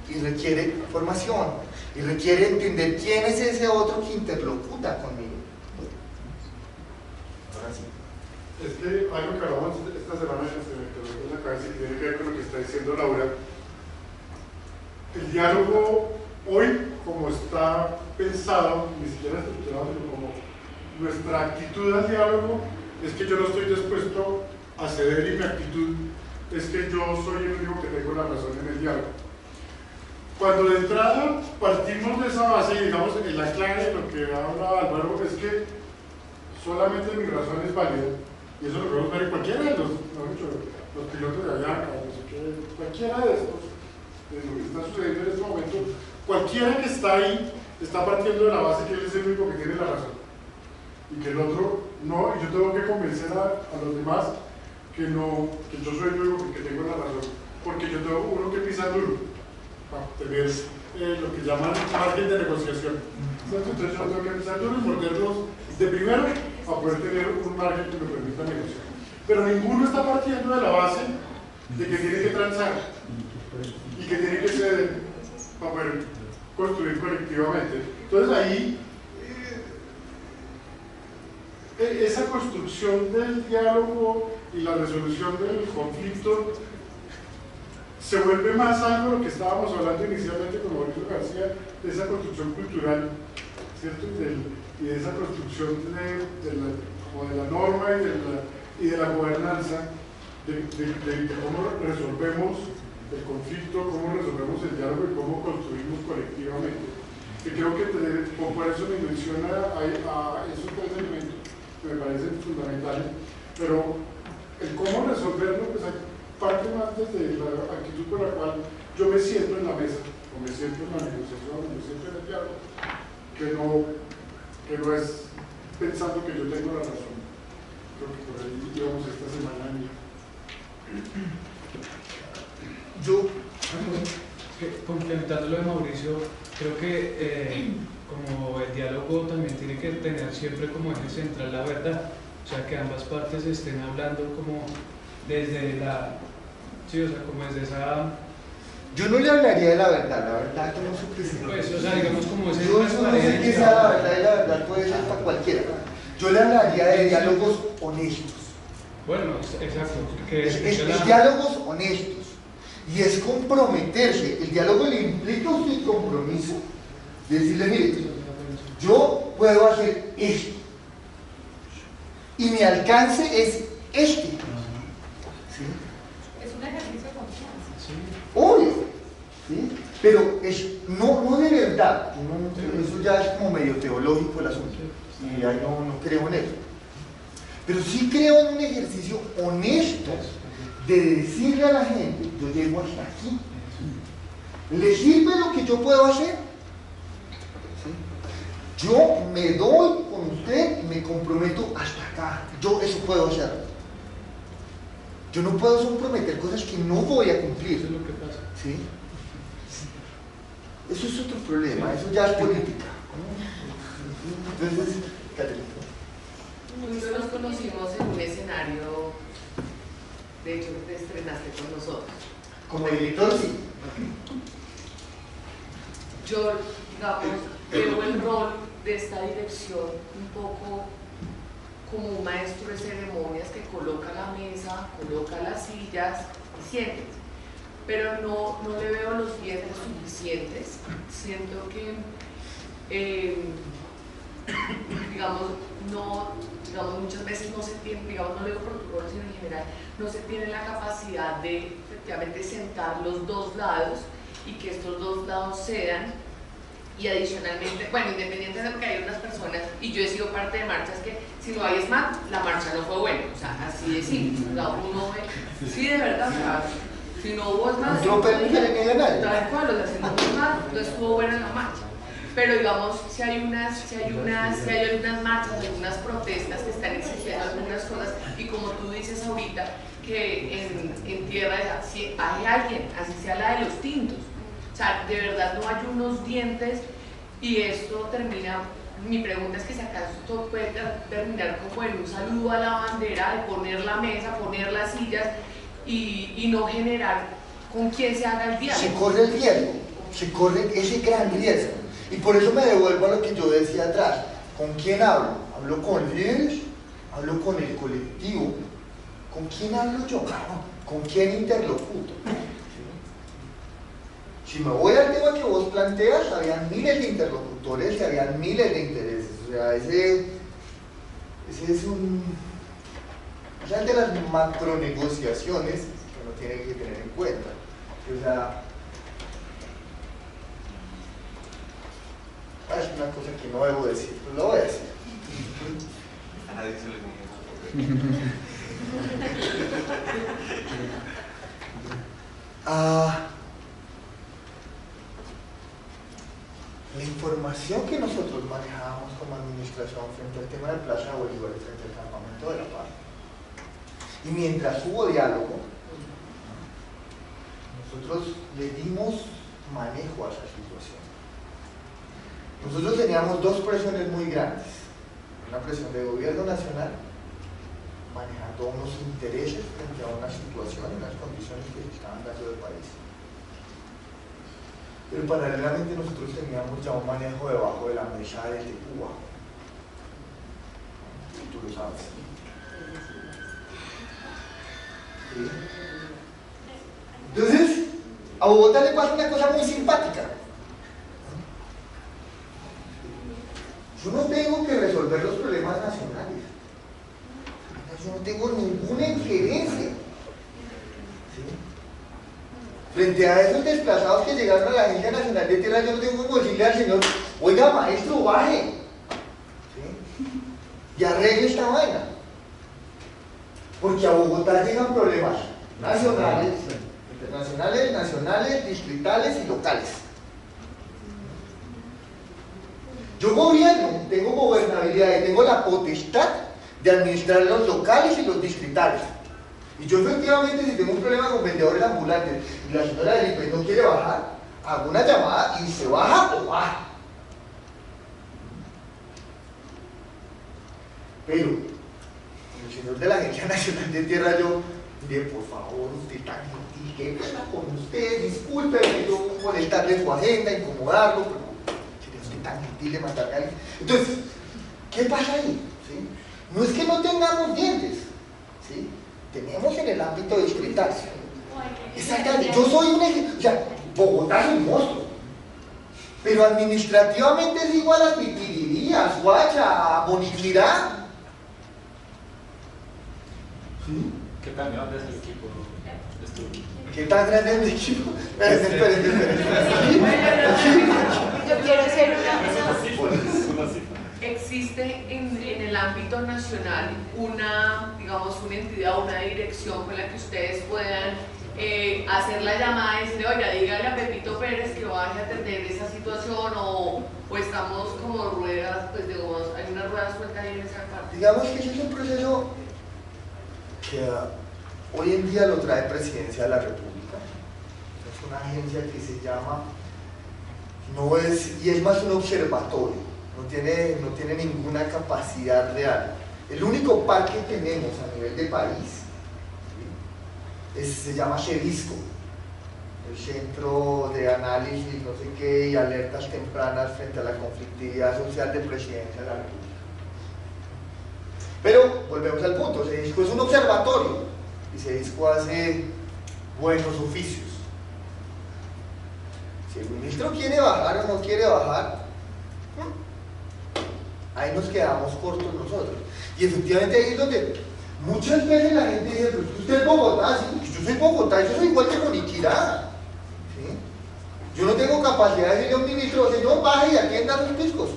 y requiere formación, y requiere entender quién es ese otro que interlocuta conmigo. Ahora sí. Es que algo que hablamos esta semana se me quedó en la cabeza y tiene que ver con lo que está diciendo Laura. El diálogo hoy, como está pensado, ni siquiera estructurado, sino como nuestra actitud al diálogo, es que yo no estoy dispuesto a ceder, y mi actitud es que yo soy el único que tengo la razón en el diálogo. Cuando de entrada partimos de esa base, y digamos, en la clave de lo que habla Álvaro, es que solamente mi razón es válida, y eso lo podemos ver en cualquiera de los pilotos de Avianca, cualquiera de estos, de lo que está sucediendo en este momento, cualquiera que está ahí está partiendo de la base que él es el único que tiene la razón, y que el otro no, y yo tengo que convencer a los demás que yo soy el único que tengo la razón, porque yo tengo uno que pisa duro para tener lo que llaman margen de negociación. Entonces yo tengo que pisar duro y morderlos de primero para poder tener un margen que me permita negociar. Pero ninguno está partiendo de la base de que tiene que transar y que tiene que ceder para poder construir colectivamente. Entonces ahí esa construcción del diálogo y la resolución del conflicto se vuelve más algo de lo que estábamos hablando inicialmente con Mauricio García, de esa construcción cultural, ¿cierto? Y de esa construcción de la norma y de la gobernanza, de cómo resolvemos el conflicto, cómo resolvemos el diálogo y cómo construimos colectivamente. Y creo que por eso me menciona a esos tres elementos que me parecen fundamentales, pero el cómo resolverlo, pues parte más desde la actitud por la cual yo me siento en la mesa, o me siento en la negociación, o me siento en el diálogo, que no es pensando que yo tengo la razón. Creo que por ahí llevamos esta semana. Complementando lo de Mauricio, creo que como el diálogo también tiene que tener siempre como eje central la verdad, o sea, que ambas partes estén hablando como desde la, sí, o sea, como desde esa... Yo no le hablaría de la verdad que no sé qué sea. Pues, o sea, digamos como ese Yo no sé qué sea la verdad, y la verdad puede ser para cualquiera. Yo le hablaría de diálogos honestos. Bueno, exacto. Es diálogos honestos. Y es comprometerse. El diálogo le implica a usted compromiso. De decirle, mire, yo puedo hacer esto. Y mi alcance es este. ¿Sí? Es un ejercicio de confianza. Sí. Obvio. ¿Sí? Pero no de verdad. Eso ya es como medio teológico el asunto. Y ya no creo en eso. Pero sí creo en un ejercicio honesto de decirle a la gente, yo llego hasta aquí. ¿Le sirve lo que yo puedo hacer? ¿Sí? Yo me doy con usted y me comprometo hasta acá. Yo eso puedo hacer. Yo no puedo prometer cosas que no voy a cumplir. Eso es lo que pasa. ¿Sí? Eso es otro problema, eso ya es política. Entonces, Catalina. Nosotros nos conocimos en un escenario, de hecho te estrenaste con nosotros. Como director, sí. Yo, digamos, veo el rol de esta dirección un poco como un maestro de ceremonias que coloca la mesa, coloca las sillas y siéntese. Pero no le veo los dientes suficientes. Siento que, muchas veces no se tiene, no digo por tu rol, sino en general, no se tiene la capacidad de efectivamente sentar los dos lados y que estos dos lados cedan. Y adicionalmente, bueno, independientemente de que hay unas personas, y yo he sido parte de marchas que si no hay SMAT, la marcha no fue buena, o sea, así de simple, uno ve, sí, de verdad, o sea, si no hubo SMAT, no permite que nadie. tal cual, o sea, si no hubo SMAT, no estuvo buena la marcha. Pero digamos, si hay algunas marchas, algunas protestas que están exigiendo algunas cosas, y como tú dices ahorita, que en tierra, si hay alguien, así sea la de los tintos, o sea, de verdad no hay unos dientes, y esto termina, mi pregunta es que si acaso esto puede terminar como en un saludo a la bandera, de poner la mesa, poner las sillas, y no generar con quién se haga el diálogo. Se corre el riesgo, se corre ese gran riesgo. Y por eso me devuelvo a lo que yo decía atrás. ¿Con quién hablo? ¿Hablo con líderes? ¿Hablo con el colectivo? ¿Con quién hablo yo? ¿Con quién interlocuto? Si me voy al tema que vos planteas, habían miles de interlocutores y habían miles de intereses. O sea, ese es esa es de las macronegociaciones que uno tiene que tener en cuenta. O sea, es una cosa que no debo decir, pero lo voy a decir. A nadie se le niega. La información que nosotros manejábamos como administración frente al tema de Plaza Bolívar y frente al Campamento de la Paz, y mientras hubo diálogo, nosotros le dimos manejo a esa situación. Nosotros teníamos dos presiones muy grandes. Una presión del gobierno nacional, manejando unos intereses frente a una situación y unas condiciones que se estaban dando del país. Pero paralelamente nosotros teníamos ya un manejo debajo de la mesa desde Cuba. Tú lo sabes. ¿Sí? Entonces, a Bogotá le pasa una cosa muy simpática. Yo no tengo que resolver los problemas nacionales. Yo no tengo ninguna injerencia. ¿Sí? Frente a esos desplazados que llegaron a la Agencia Nacional de Tierra, yo no tengo como decirle al señor, oiga maestro, baje. ¿Sí? Y arregle esta vaina. Porque a Bogotá llegan problemas nacionales, internacionales, nacionales, distritales y locales. Yo gobierno, tengo gobernabilidad y tengo la potestad de administrar los locales y los distritales. Y yo efectivamente, si tengo un problema con vendedores ambulantes y la señora del IPE no quiere bajar, hago una llamada y se baja o baja. Pero, el señor de la Agencia Nacional de Tierra, yo, mire, por favor, usted tan gentil, ¿qué pasa con usted? Disculpe, yo molestarle su agenda, incomodarlo, pero tan gentil de matarme a alguien. Entonces, ¿qué pasa ahí? ¿Sí? No es que no tengamos dientes, ¿sí? Tenemos en el ámbito distrital. Exactamente. Yo soy un ejemplo, o sea, Bogotá es un monstruo, pero administrativamente es igual a Pitirirí, a Suacha, a Bonifirá. ¿Sí? ¿Qué tan grande es el equipo? ¿Qué tan grande es el equipo? Esperen. Yo quiero hacer una cifra. ¿Existe en el ámbito nacional una, digamos, una entidad, una dirección con la que ustedes puedan hacer la llamada y decirle, oiga, dígale a Pepito Pérez que vaya a atender esa situación o estamos como ruedas, pues digamos, hay una rueda suelta ahí en esa parte? Digamos que ese es un proceso que hoy en día lo trae Presidencia de la República. Es una agencia que se llama, y es más un observatorio, no tiene ninguna capacidad real. El único par que tenemos a nivel de país se llama CEDISCO, el Centro de Análisis, no sé qué, y Alertas Tempranas frente a la conflictividad social de Presidencia de la República. Pero volvemos al punto, CEDISCO es un observatorio y CEDISCO hace buenos oficios. Si el ministro quiere bajar o no quiere bajar, ahí nos quedamos cortos nosotros. Y efectivamente ahí es donde muchas veces la gente dice, pero usted es Bogotá, ¿sí? Yo soy Bogotá, yo soy igual que Moniquirá. ¿Sí? Yo no tengo capacidad de decirle a un ministro, señor, baje y atienda sus discos.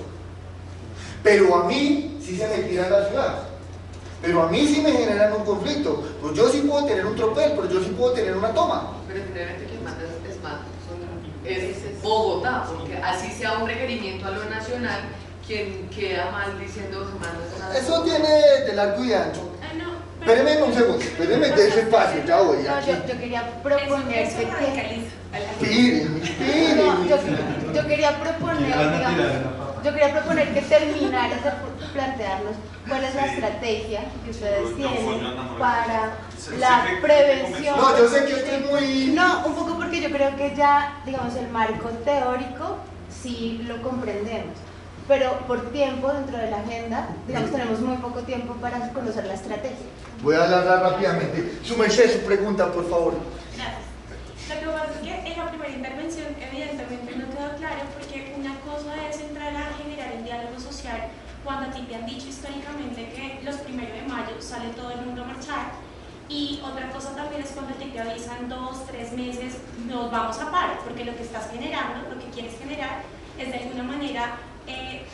Pero a mí, sí se me tiran las ciudades. Pero a mí sí me generan un conflicto. Pues yo sí puedo tener un tropel, pero yo sí puedo tener una toma. Pero generalmente quien manda es Bogotá, porque así sea un requerimiento a lo nacional, quien queda mal diciendo se manda esa. Eso tiene de largo y ancho. Espéreme un segundo, espéreme de ese espacio, ya voy. No, yo quería proponer que... Yo quería proponer que terminaras de plantearnos cuál es la estrategia que ustedes tienen para la prevención. No, yo sé que esto es muy... No, un poco porque yo creo que ya, digamos, el marco teórico sí lo comprendemos, pero por tiempo dentro de la agenda, digamos, tenemos muy poco tiempo para conocer la estrategia. Voy a hablar rápidamente. Su merced, su pregunta, por favor. Gracias. Lo que pasa es que en la primera intervención evidentemente no quedó claro, porque una cosa es entrar a generar un diálogo social cuando a ti te han dicho históricamente que los 1 de mayo sale todo el mundo a marchar, y otra cosa también es cuando te avisan 2, 3 meses, nos vamos a paro, porque lo que estás generando, lo que quieres generar es de alguna manera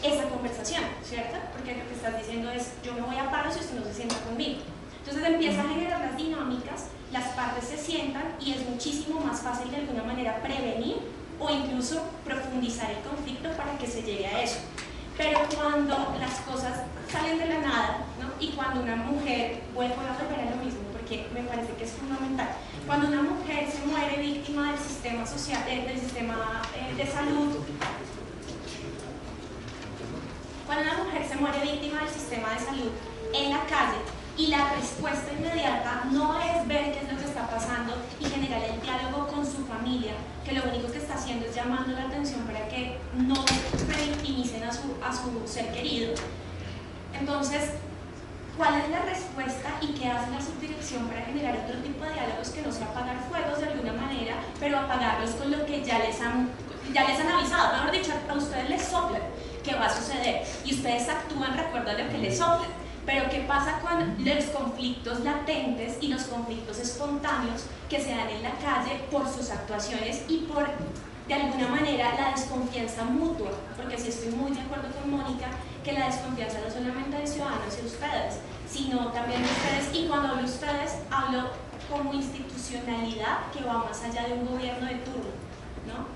esa conversación, ¿cierto? Porque lo que estás diciendo es, yo me voy a paro si usted no se sienta conmigo. Entonces empieza a generar las dinámicas, las partes se sientan y es muchísimo más fácil de alguna manera prevenir o incluso profundizar el conflicto para que se llegue a eso. Pero cuando las cosas salen de la nada, ¿no? Y cuando una mujer, voy a volver a lo mismo porque me parece que es fundamental, cuando una mujer se muere víctima del sistema social, del sistema de salud, cuando una mujer se muere víctima del sistema de salud en la calle, y la respuesta inmediata no es ver qué es lo que está pasando y generar el diálogo con su familia, que lo único que está haciendo es llamando la atención para que no revictimicen a su ser querido. Entonces, ¿cuál es la respuesta y qué hace la subdirección para generar otro tipo de diálogos que no sea apagar fuegos de alguna manera, pero apagarlos con lo que ya les han avisado? Mejor dicho, a ustedes les soplan que va a suceder y ustedes actúan de acuerdo a lo que les soplan. Pero ¿qué pasa con los conflictos latentes y los conflictos espontáneos que se dan en la calle por sus actuaciones y por, de alguna manera, la desconfianza mutua? Porque sí estoy muy de acuerdo con Mónica que la desconfianza no solamente de ciudadanos y ustedes, sino también de ustedes, y cuando hablo de ustedes, hablo como institucionalidad que va más allá de un gobierno de turno, ¿no?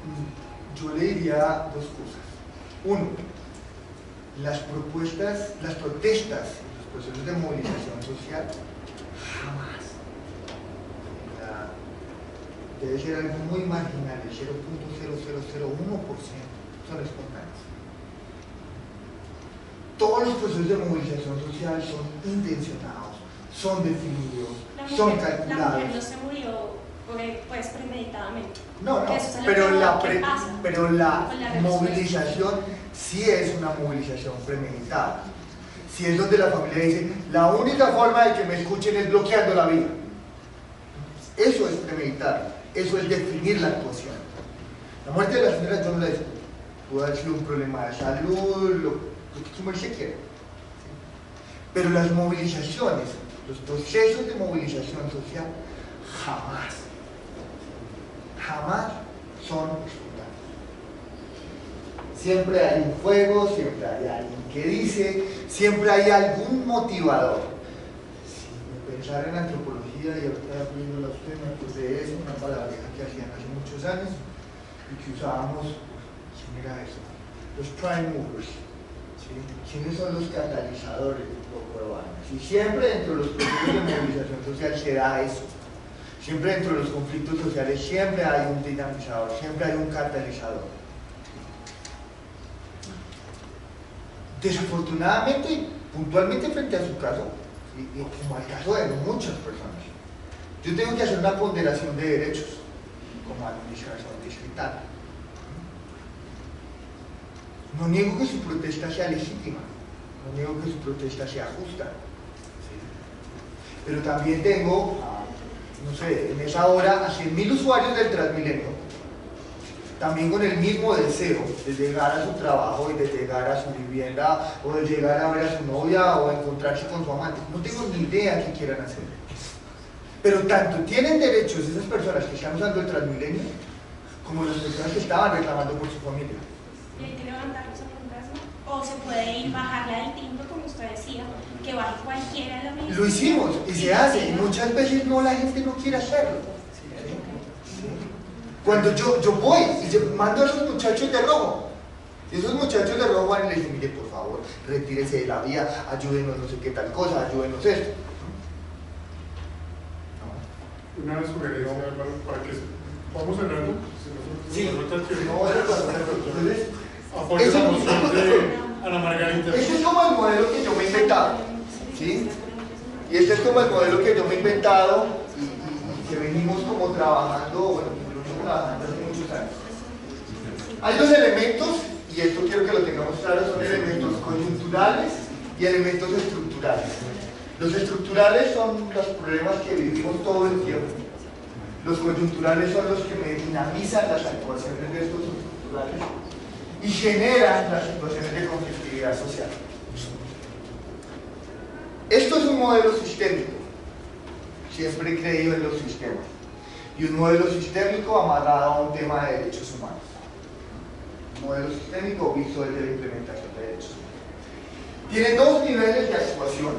Yo le diría 2 cosas. Uno, las protestas, los procesos de movilización social, jamás, debe ser algo muy marginal, el 0.0001% son espontáneos. Todos los procesos de movilización social son intencionados, son definidos, son calculados. La mujer no se murió pues premeditadamente. No, pero la movilización sí es una movilización premeditada. Si es donde la familia dice, la única forma de que me escuchen es bloqueando la vida. Eso es premeditar, eso es definir la actuación. La muerte de la señora yo no la discuto. Puede haber sido un problema de salud, lo que su merced quiera. Pero las movilizaciones, los procesos de movilización social, jamás son espontáneos. Siempre hay un fuego, siempre hay alguien que dice, siempre hay algún motivador. Si pensar en antropología, y ahorita viéndola usted, me acordé de eso, una palabra que hacían hace muchos años y que usábamos, ¿quién era eso? Los prime movers. ¿Sí? ¿Quiénes son los catalizadores de un poco de vaina? Y siempre dentro de los procesos de movilización social se da eso. Siempre dentro de los conflictos sociales siempre hay un dinamizador, siempre hay un catalizador. Desafortunadamente, puntualmente frente a su caso, y como al caso de muchas personas, yo tengo que hacer una ponderación de derechos como administración distrital. No niego que su protesta sea legítima, no niego que su protesta sea justa, ¿sí? Pero también tengo, no sé, en esa hora a 100.000 usuarios del Transmilenio, también con el mismo deseo de llegar a su trabajo y de llegar a su vivienda o de llegar a ver a su novia o a encontrarse con su amante. No tengo ni idea qué quieran hacer. Pero tanto tienen derechos esas personas que están usando el Transmilenio como las personas que estaban reclamando por su familia. y hay que levantarlos a puntas, ¿no? O se puede ir bajarla del tinto, como usted decía, que baje cualquiera de la misma. Lo hicimos y se hace, y muchas veces no, la gente no quiere hacerlo. Cuando yo voy y yo mando a esos muchachos de rojo, y esos muchachos de rojo van y les dicen, mire, por favor, retírese de la vía, ayúdenos no sé qué tal cosa, ayúdenos esto. Una sugerencia, Álvaro, para que vamos cerrando. Sí, Entonces, apoyo la moción de Ana Margarita. Este es como el modelo que yo me he inventado, ¿sí? Y este es como el modelo que yo me he inventado y que venimos como trabajando, bueno, incluso trabajando hace muchos años. Hay dos elementos, y esto quiero que lo tengamos claro, son elementos coyunturales y elementos estructurales. Los estructurales son los problemas que vivimos todo el tiempo. Los coyunturales son los que me dinamizan las actuaciones de estos estructurales y generan las situaciones de conflictividad social. Esto es un modelo sistémico. Siempre he creído en los sistemas. Y un modelo sistémico amarrado a un tema de derechos humanos. Un modelo sistémico visto desde la implementación de derechos humanos. Tiene dos niveles de actuación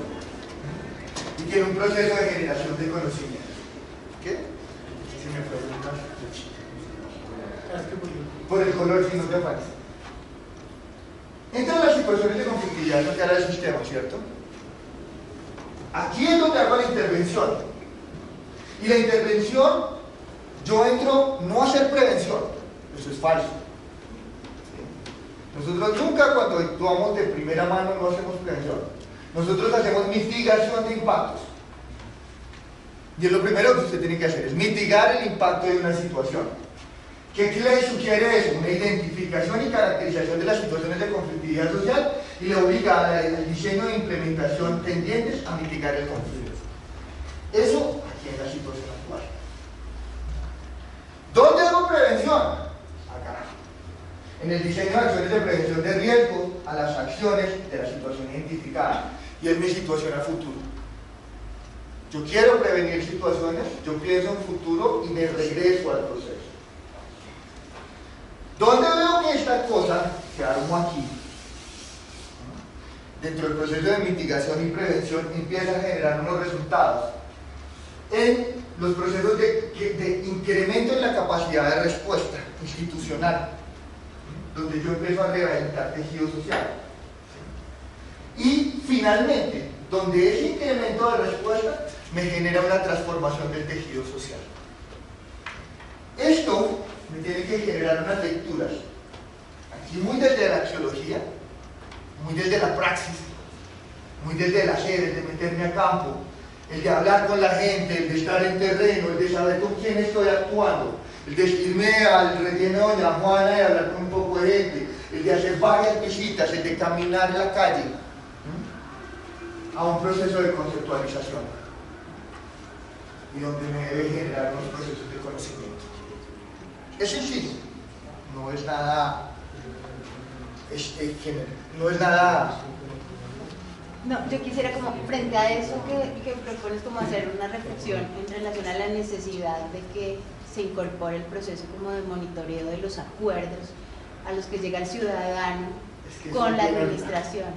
y tiene un proceso de generación de conocimiento. ¿Qué? Si me preguntas, por el color, si no te aparece. Entran las situaciones de conflictividad social del sistema, ¿cierto? Aquí es donde hago la intervención. Y la intervención, yo entro no a hacer prevención, eso es falso. Nosotros nunca, cuando actuamos de primera mano, no hacemos prevención. Nosotros hacemos mitigación de impactos. Y es lo primero que usted tiene que hacer, es mitigar el impacto de una situación. ¿Qué le sugiere eso? Una identificación y caracterización de las situaciones de conflictividad social y le obliga al diseño de implementación tendientes a mitigar el conflicto. Eso aquí es la situación actual. ¿Dónde hago prevención? Acá. En el diseño de acciones de prevención de riesgo a las acciones de la situación identificada y en mi situación a futuro. Yo quiero prevenir situaciones, yo pienso en futuro y me regreso al proceso. ¿Dónde veo que esta cosa se armó aquí? Dentro del proceso de mitigación y prevención empieza a generar unos resultados en los procesos de incremento en la capacidad de respuesta institucional, donde yo empiezo a rehabilitar tejido social. Y finalmente, donde ese incremento de respuesta me genera una transformación del tejido social. Esto me tiene que generar unas lecturas, aquí muy desde la axiología, muy desde la praxis, muy desde el hacer, el de meterme a campo, el de hablar con la gente, el de estar en terreno, el de saber con quién estoy actuando, el de irme al relleno de Doña Juana y hablar con un poco de gente, el de hacer varias visitas, el de caminar en la calle, a un proceso de conceptualización y donde me debe generar unos procesos de conocimiento. Es sencillo, no es nada no es nada. No, yo quisiera como frente a eso que propones como hacer una reflexión en relación a la necesidad de que se incorpore el proceso como de monitoreo de los acuerdos a los que llega el ciudadano con la administración.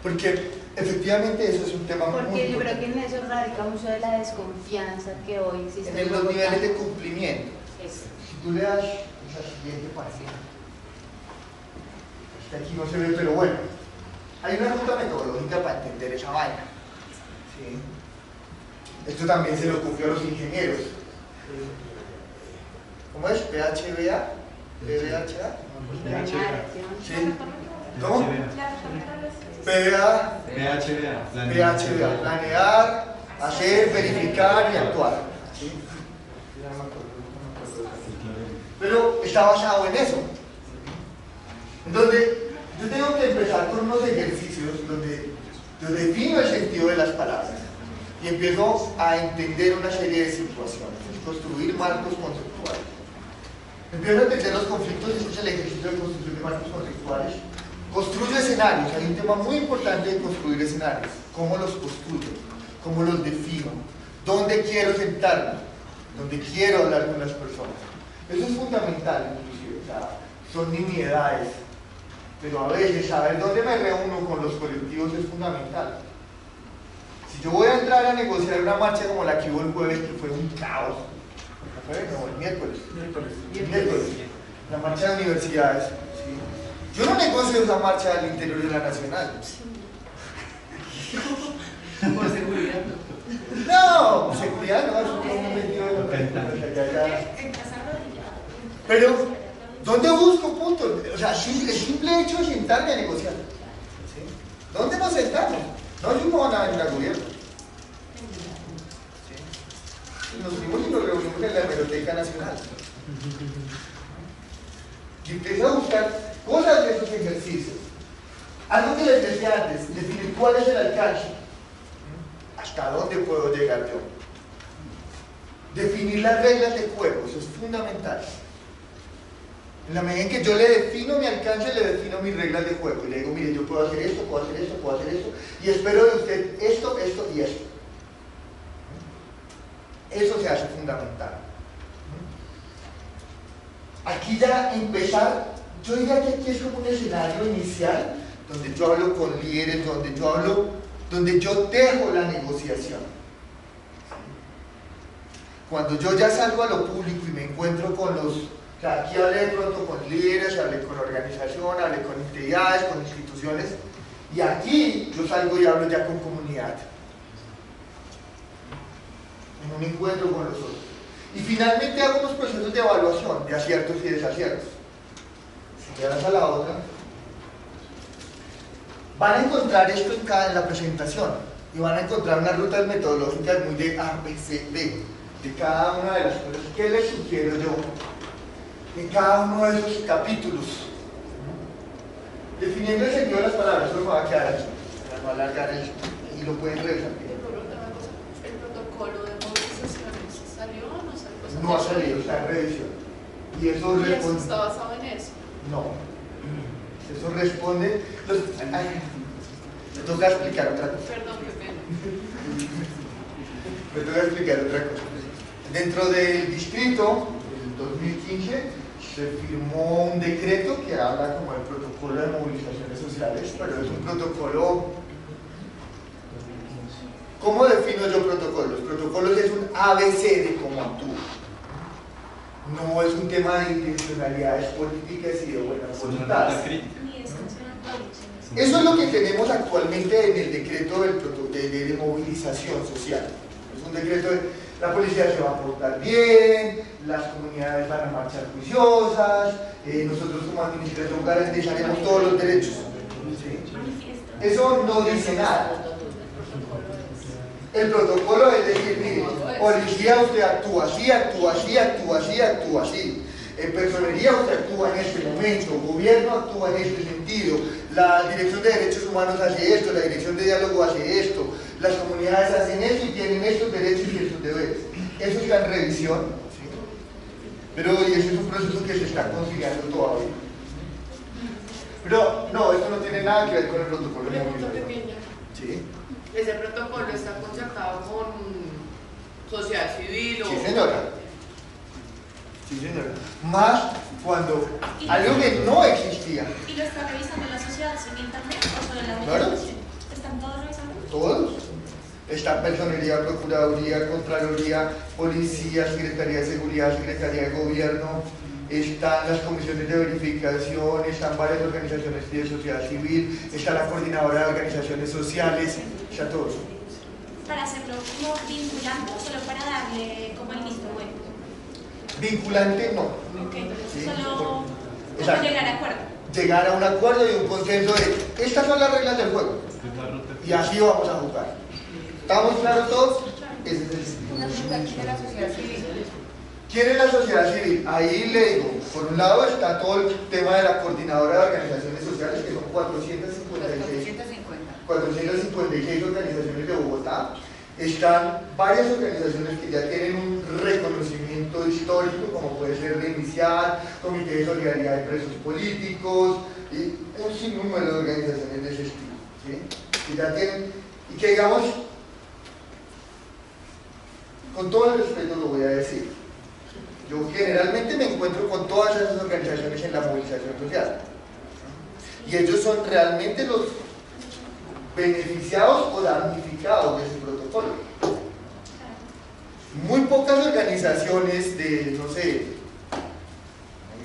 Porque efectivamente eso es un tema muy importante. Porque yo creo que en eso radica mucho de la desconfianza que hoy existe en los niveles de cumplimiento. Si tú le das esa siguiente página, hasta aquí no se ve, pero bueno, hay una ruta metodológica para entender esa vaina. ¿Sí? Esto también se le ocurrió a los ingenieros. ¿Cómo es? ¿PHBA? ¿PBHA? ¿Sí? ¿Cómo? PHBA, planear, hacer, verificar y actuar. ¿Sí? Pero está basado en eso. Entonces, yo tengo que empezar con unos ejercicios donde yo defino el sentido de las palabras y empiezo a entender una serie de situaciones, construir marcos conceptuales. Empiezo a entender los conflictos, este es el ejercicio de construcción de marcos conceptuales. Construyo escenarios, hay un tema muy importante de construir escenarios. ¿Cómo los construyo? ¿Cómo los defino? ¿Dónde quiero sentarme? ¿Dónde quiero hablar con las personas? Eso es fundamental, inclusive. O sea, son nimiedades, pero a veces saber dónde me reúno con los colectivos es fundamental. Si yo voy a entrar a negociar una marcha como la que hubo el jueves, que fue un caos, no, el miércoles, la marcha de universidades, ¿sí? Yo no negocio esa marcha al interior de la Nacional. Por seguridad. No, seguridad no, es un metido de Pero, ¿dónde busco puntos? O sea, el simple hecho de sentarme a negociar. ¿Sí? ¿Dónde nos sentamos? No, yo no voy a venir al gobierno. ¿Sí? Nos fuimos y nos reunimos en la Hemeroteca Nacional. Y empecé a buscar cosas de esos ejercicios. Algo que les decía antes, definir cuál es el alcance. ¿Hasta dónde puedo llegar yo? Definir las reglas de juego, eso es fundamental. En la medida en que yo le defino mi alcance, le defino mis reglas de juego. Y le digo, mire, yo puedo hacer esto, puedo hacer esto, puedo hacer esto, y espero de usted esto, esto y esto. Eso se hace fundamental. Aquí ya empezar, yo diría que aquí es como un escenario inicial, donde yo hablo con líderes, donde yo dejo la negociación. Cuando yo ya salgo a lo público y me encuentro con los... O sea, aquí hablé de pronto con líderes, hablé con organizaciones, hablé con entidades, con instituciones, y aquí yo salgo y hablo ya con comunidad. En un encuentro con los otros. Y finalmente hago unos procesos de evaluación, de aciertos y desaciertos. Si te das a la otra... Van a encontrar esto en la presentación y van a encontrar unas rutas metodológicas muy de A, B, C, D de cada una de las cosas. ¿Qué les sugiero yo? En cada uno de esos capítulos, definiendo el sentido de las palabras, eso me va a quedar aquí, para no alargar el, y lo pueden revisar. ¿El protocolo de movilizaciones salió o no salió? No ha salido, está en revisión. Y eso responde. ¿Y responde... eso está basado en eso? No. Eso responde... me toca explicar otra cosa. Perdón, qué pena. Me toca explicar otra cosa. Dentro del distrito, en 2015, se firmó un decreto que habla como el protocolo de movilizaciones sociales, pero es un protocolo... ¿Cómo defino yo protocolos? Protocolos es un ABC de cómo actúo. No es un tema de intencionalidades políticas y de buena voluntad. Eso es lo que tenemos actualmente en el decreto de movilización social. Es un decreto de la policía se va a portar bien, las comunidades van a marchar juiciosas, nosotros como administración garantizaremos todos los derechos. ¿Sí? Eso no dice nada. El protocolo es decir, mire, policía usted actúa así, actúa así, actúa así, actúa así. En personería usted actúa en este momento, gobierno actúa en este sentido, la Dirección de Derechos Humanos hace esto, la Dirección de Diálogo hace esto, las comunidades hacen esto y tienen estos derechos y estos deberes. Eso está en revisión, ¿sí? Pero ese es un proceso que se está conciliando todavía. Pero no, esto no tiene nada que ver con el protocolo de movilización. ¿Sí? ¿Ese protocolo está concertado con sociedad civil o...? Sí, señora. Sí, señora. Más cuando algo que no existía. ¿Y lo está revisando la sociedad civil también o solo la Claro. ¿Están todos revisando? Todos. Está Personería, Procuraduría, Contraloría, Policía, Secretaría de Seguridad, Secretaría de Gobierno, están las comisiones de verificación, están varias organizaciones de sociedad civil, está la Coordinadora de Organizaciones Sociales, está todo eso. Para hacerlo como vinculante o solo para darle como el visto bueno. Vinculante no. Ok, ¿Sí? solo como Exacto. llegar a acuerdo. Llegar a un acuerdo y un consenso de estas son las reglas del juego y así vamos a jugar. ¿Estamos claros todos? Ese es el sentido. ¿Quién es la sociedad civil? ¿Quién es la sociedad civil? Ahí le digo, por un lado está todo el tema de la Coordinadora de Organizaciones Sociales, que son 456 organizaciones de Bogotá. Están varias organizaciones que ya tienen un reconocimiento histórico, como puede ser Reiniciar, Comité de Solidaridad de Presos Políticos, y un sinnúmero de organizaciones de ese estilo, ¿sí? Que ya tienen, y que digamos, con todo el respeto lo voy a decir, Yo generalmente me encuentro con todas esas organizaciones en la movilización social. Y ellos son realmente los beneficiados o damnificados de ese protocolo. Muy pocas organizaciones de, no sé,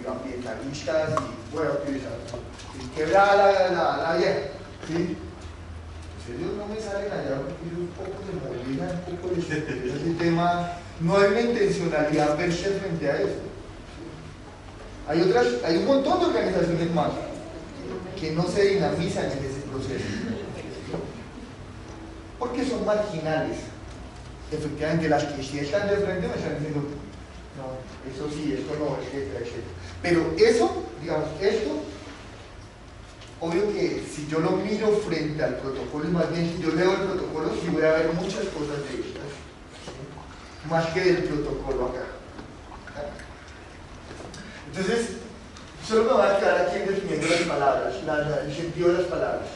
ambientalistas y voy a utilizar quebrar la vieja, ¿sí? Pues ellos no me salen allá porque ellos un poco se movilizan, un poco les interesa ese tema, no hay una intencionalidad per se frente a eso. Hay un montón de organizaciones más que no se dinamizan en ese proceso porque son marginales. Efectivamente, las que sí están de frente me están diciendo no, eso sí, esto no, etcétera, etcétera. Pero eso, digamos, esto, obvio que si yo lo miro frente al protocolo, y más bien si yo leo el protocolo, sí voy a ver muchas cosas de estas, ¿sí? Más que del protocolo acá. Entonces, solo me voy a quedar aquí definiendo las palabras, el sentido de las palabras.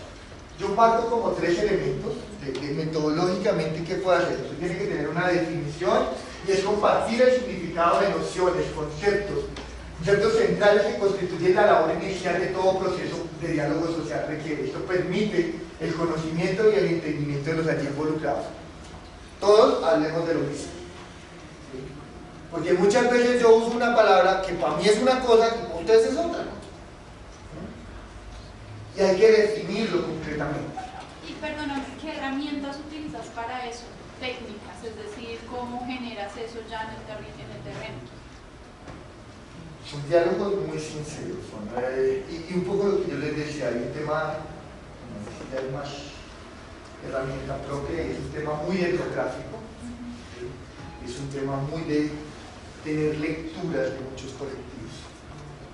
Yo parto como tres elementos de metodológicamente qué puedo hacer. Usted tiene que tener una definición y es compartir el significado de nociones, conceptos centrales que constituyen la labor inicial de todo proceso de diálogo social requiere. Esto permite el conocimiento y el entendimiento de los allí involucrados. Todos hablemos de lo mismo. ¿Sí? Porque muchas veces yo uso una palabra que para mí es una cosa y para ustedes es otra. Y hay que definirlo concretamente. Y perdóname, ¿qué herramientas utilizas para eso? Técnicas, es decir, ¿cómo generas eso ya en el terreno? Son diálogos muy sinceros, y un poco lo que yo les decía, hay un tema, no hay más herramienta propia, es un tema muy etnográfico, ¿sí? Es un tema muy de tener lecturas de muchos colectivos.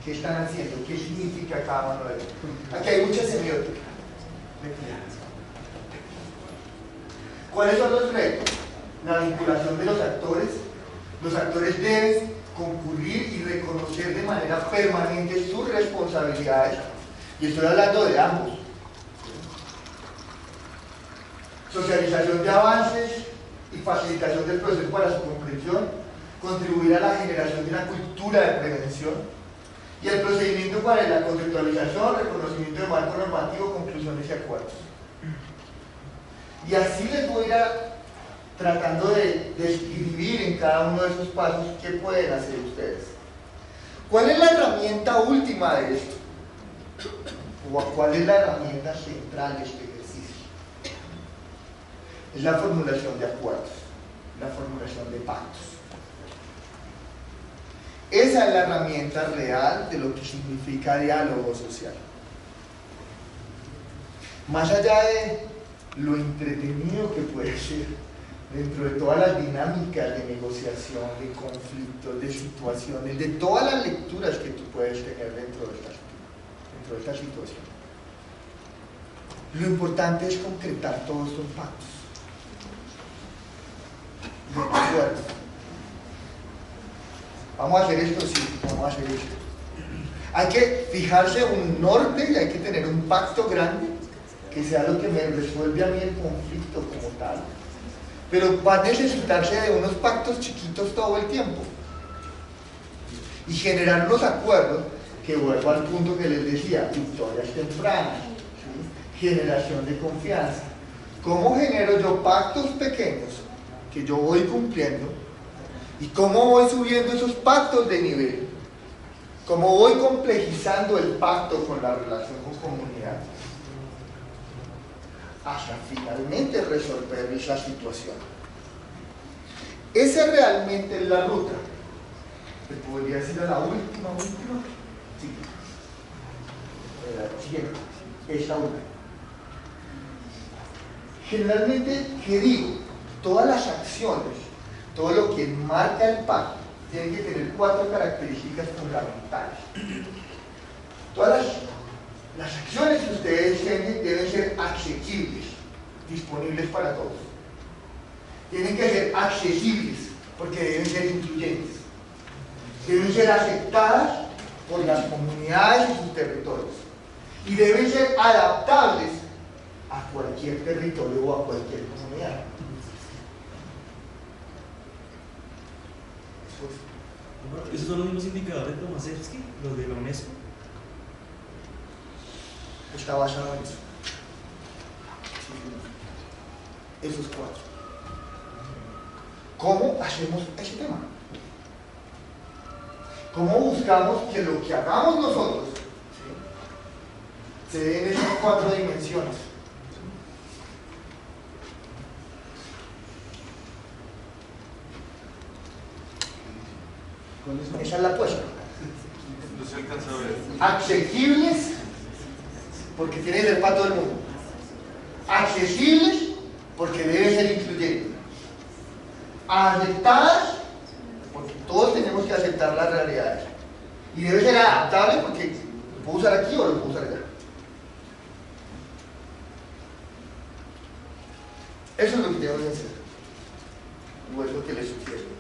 ¿Qué están haciendo? ¿Qué significa cada uno de ellos? Aquí hay mucha semiótica. ¿Cuáles son los retos? La vinculación de los actores. Los actores deben concurrir y reconocer de manera permanente sus responsabilidades. Y estoy hablando de ambos. Socialización de avances y facilitación del proceso para su comprensión. Contribuir a la generación de una cultura de prevención. Y el procedimiento para la conceptualización, reconocimiento de marco normativo, conclusiones y acuerdos. Y así les voy a ir tratando de describir en cada uno de esos pasos qué pueden hacer ustedes. ¿Cuál es la herramienta última de esto? ¿O cuál es la herramienta central de este ejercicio? Es la formulación de acuerdos, la formulación de pactos. Esa es la herramienta real de lo que significa diálogo social. Más allá de lo entretenido que puede ser dentro de todas las dinámicas de negociación, de conflictos, de situaciones, de todas las lecturas que tú puedes tener dentro de esta situación. Lo importante es concretar todos estos pactos. De acuerdo. Vamos a hacer esto, sí, vamos a hacer esto. Hay que fijarse un norte y hay que tener un pacto grande que sea lo que me resuelve a mí el conflicto como tal. Pero va a necesitarse de unos pactos chiquitos todo el tiempo. Y generar unos acuerdos, que vuelvo al punto que les decía, victorias tempranas, ¿sí? Generación de confianza. ¿Cómo genero yo pactos pequeños que yo voy cumpliendo? ¿Y cómo voy subiendo esos pactos de nivel? ¿Cómo voy complejizando el pacto con la relación con comunidad? Hasta finalmente resolver esa situación. Esa realmente es la ruta. ¿Te podría decir a la última? Sí. Siguiente. Esa última. Generalmente, ¿qué digo? Todas las acciones, todo lo que marca el pacto, tiene que tener 4 características fundamentales. Todas las acciones que ustedes tienen deben ser asequibles, disponibles para todos. Tienen que ser accesibles, porque deben ser incluyentes. Deben ser aceptadas por las comunidades y sus territorios. Y deben ser adaptables a cualquier territorio o a cualquier comunidad. ¿Esos son los mismos indicadores de Tomaszewski, los de la UNESCO? Está basado en eso. Esos 4. ¿Cómo hacemos ese tema? ¿Cómo buscamos que lo que hagamos nosotros se dé en esas 4 dimensiones? Esa es la apuesta. No se alcanza a ver. Asequibles, porque tiene que ser para todo el mundo. Accesibles, porque debe ser incluyente. Aceptadas, porque todos tenemos que aceptar las realidades. Y debe ser adaptable, porque lo puedo usar aquí o lo puedo usar allá. Eso es lo que tenemos que hacer. O es lo que les sugiero.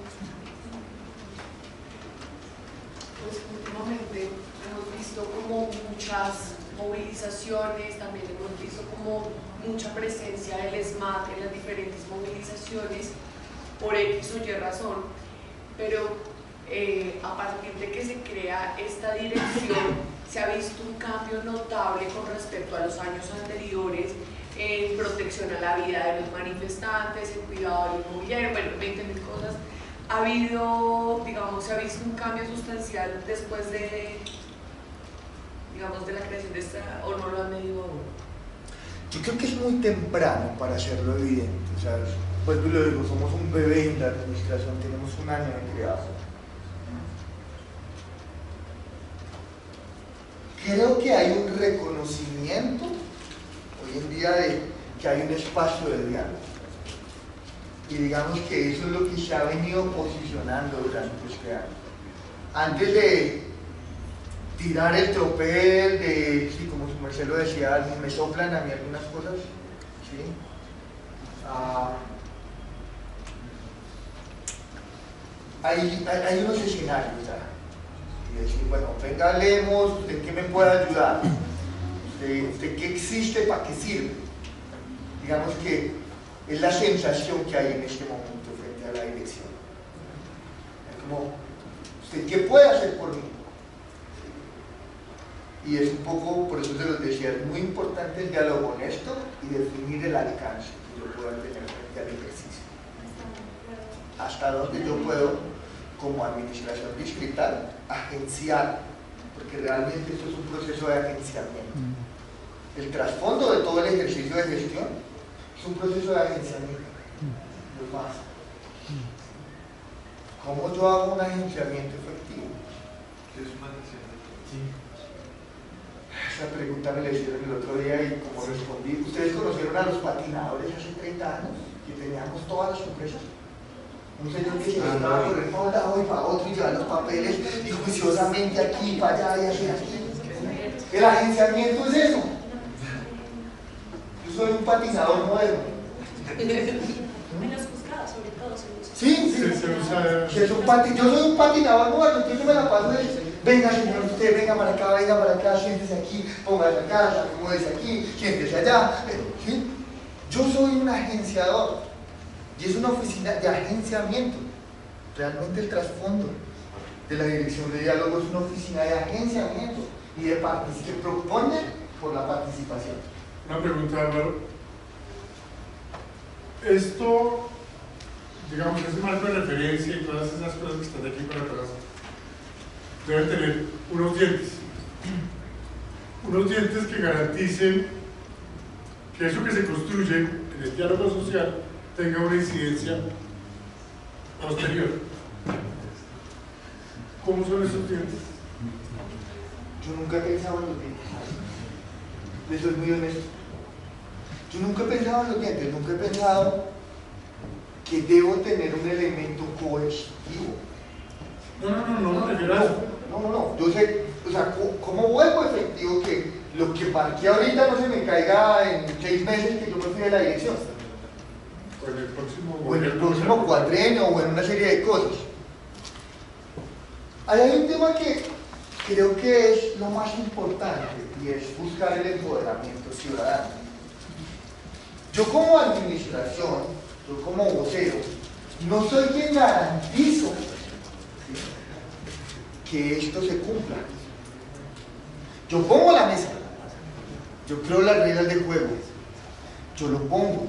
Pues últimamente hemos visto como muchas movilizaciones, también hemos visto como mucha presencia del SMAT en las diferentes movilizaciones por X o Y razón, pero a partir de que se crea esta dirección se ha visto un cambio notable con respecto a los años anteriores en protección a la vida de los manifestantes, en cuidado del inmobiliario, bueno, 20.000 cosas. Ha habido, digamos, se ha visto un cambio sustancial después de, digamos, de la creación de esta, o no lo han medido aún. Yo creo que es muy temprano para hacerlo evidente. O sea, pues lo digo, somos un bebé en la administración, tenemos un año de creado. Creo que hay un reconocimiento hoy en día de que hay un espacio de diálogo. Y digamos que eso es lo que se ha venido posicionando durante este año. Antes de tirar el tropel, de, sí, como su Marcelo decía, me soplan a mí algunas cosas, ¿sí? Hay unos escenarios ya. Y decir, bueno, venga, hablemos, ¿usted qué me puede ayudar? ¿Usted qué existe, para qué sirve? Digamos que es la sensación que hay en este momento frente a la dirección. Es como, ¿usted qué puede hacer por mí? Y es un poco, por eso se los decía, es muy importante el diálogo honesto y definir el alcance que yo pueda tener frente al ejercicio. Hasta donde yo puedo, como administración distrital, agenciar, porque realmente esto es un proceso de agenciamiento. El trasfondo de todo el ejercicio de gestión es un proceso de agenciamiento. Lo más. ¿Cómo yo hago un agenciamiento efectivo? ¿Qué es un agenciamiento? Sí. Esa pregunta me la hicieron el otro día y como respondí, ¿ustedes conocieron a los patinadores hace 30 años? Que teníamos todas las empresas. Un señor que se estaba por el para un lado y para otro y llevar los papeles y juiciosamente aquí, para allá y así, aquí. El agenciamiento es eso. Yo soy un patinador moderno. En los juzgados, sobre todo, se usa. Sí, yo soy un patinador moderno, entonces yo me la paso de venga señor, usted venga para acá, siéntese aquí, póngase acá, acomódese aquí, siéntese allá. ¿Sí? Yo soy un agenciador y es una oficina de agenciamiento. Realmente el trasfondo de la dirección de diálogo es una oficina de agenciamiento y de que propone por la participación. Una pregunta, Álvaro. Esto, digamos, ese marco de referencia y todas esas cosas que están aquí para atrás, deben tener unos dientes que garanticen que eso que se construye en el diálogo social tenga una incidencia posterior. ¿Cómo son esos dientes? Yo nunca he pensado en los dientes. Les soy muy honesto. Yo nunca he pensado en los dientes, nunca he pensado que debo tener un elemento coercitivo. No me refiero a eso. No. Yo sé, o sea, ¿cómo vuelvo efectivo que lo que marqué ahorita no se me caiga en 6 meses que yo me fui de la dirección? O en el próximo cuatrenio o en una serie de cosas. Ahí hay un tema que creo que es lo más importante y es buscar el empoderamiento ciudadano. Yo como administración, yo como vocero, no soy quien garantizo que esto se cumpla. Yo pongo la mesa, yo creo las reglas de juego, yo lo pongo,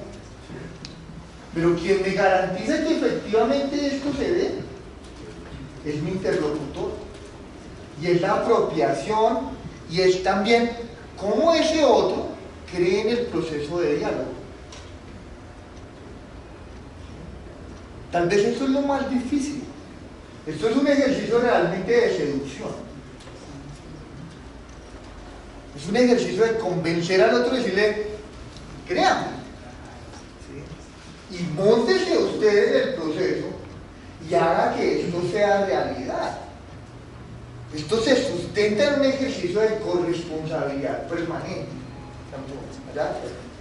pero quien me garantiza que efectivamente esto se dé es mi interlocutor, y es la apropiación, y es también cómo ese otro cree en el proceso de diálogo. Tal vez eso es lo más difícil. Esto es un ejercicio realmente de seducción. Es un ejercicio de convencer al otro y decirle, créame. ¿Sí? Y móntese usted en el proceso y haga que esto sea realidad. Esto se sustenta en un ejercicio de corresponsabilidad permanente. ¿Verdad?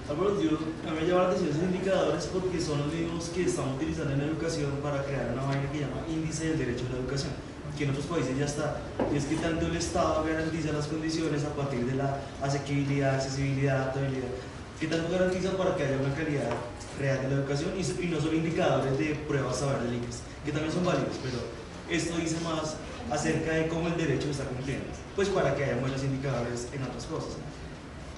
Álvaro, a mí me llama la atención esos indicadores porque son los mismos que estamos utilizando en educación para crear una vaina que llama índice del derecho a la educación, que en otros países ya está, y es que tanto el Estado garantiza las condiciones a partir de la asequibilidad, accesibilidad, adaptabilidad, que tanto garantiza para que haya una calidad real de la educación y no solo indicadores de pruebas saber del ICFES, que también son válidos, pero esto dice más acerca de cómo el derecho se está cumpliendo, pues para que haya buenos indicadores en otras cosas.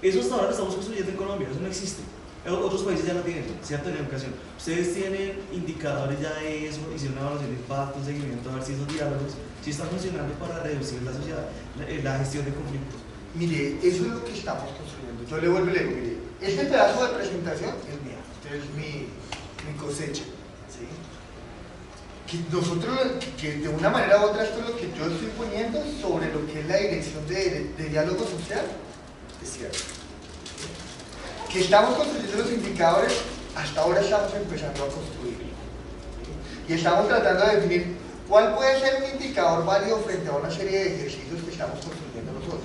Eso hasta ahora lo estamos construyendo en Colombia, eso no existe. Otros países ya lo tienen, ¿cierto? En educación. Ustedes tienen indicadores ya de eso, hicieron una evaluación de impacto, un seguimiento, a ver si esos diálogos sí están funcionando para reducir la sociedad, la gestión de conflictos. Mire, eso es lo que estamos construyendo. Yo le vuelvo y le digo, mire, este pedazo de presentación es mía, es mi cosecha. ¿Sí? Que nosotros, que de una manera u otra, esto es lo que yo estoy poniendo sobre lo que es la dirección de diálogo social. Es cierto. Que estamos construyendo los indicadores, hasta ahora estamos empezando a construir. Y estamos tratando de definir cuál puede ser un indicador válido frente a una serie de ejercicios que estamos construyendo nosotros.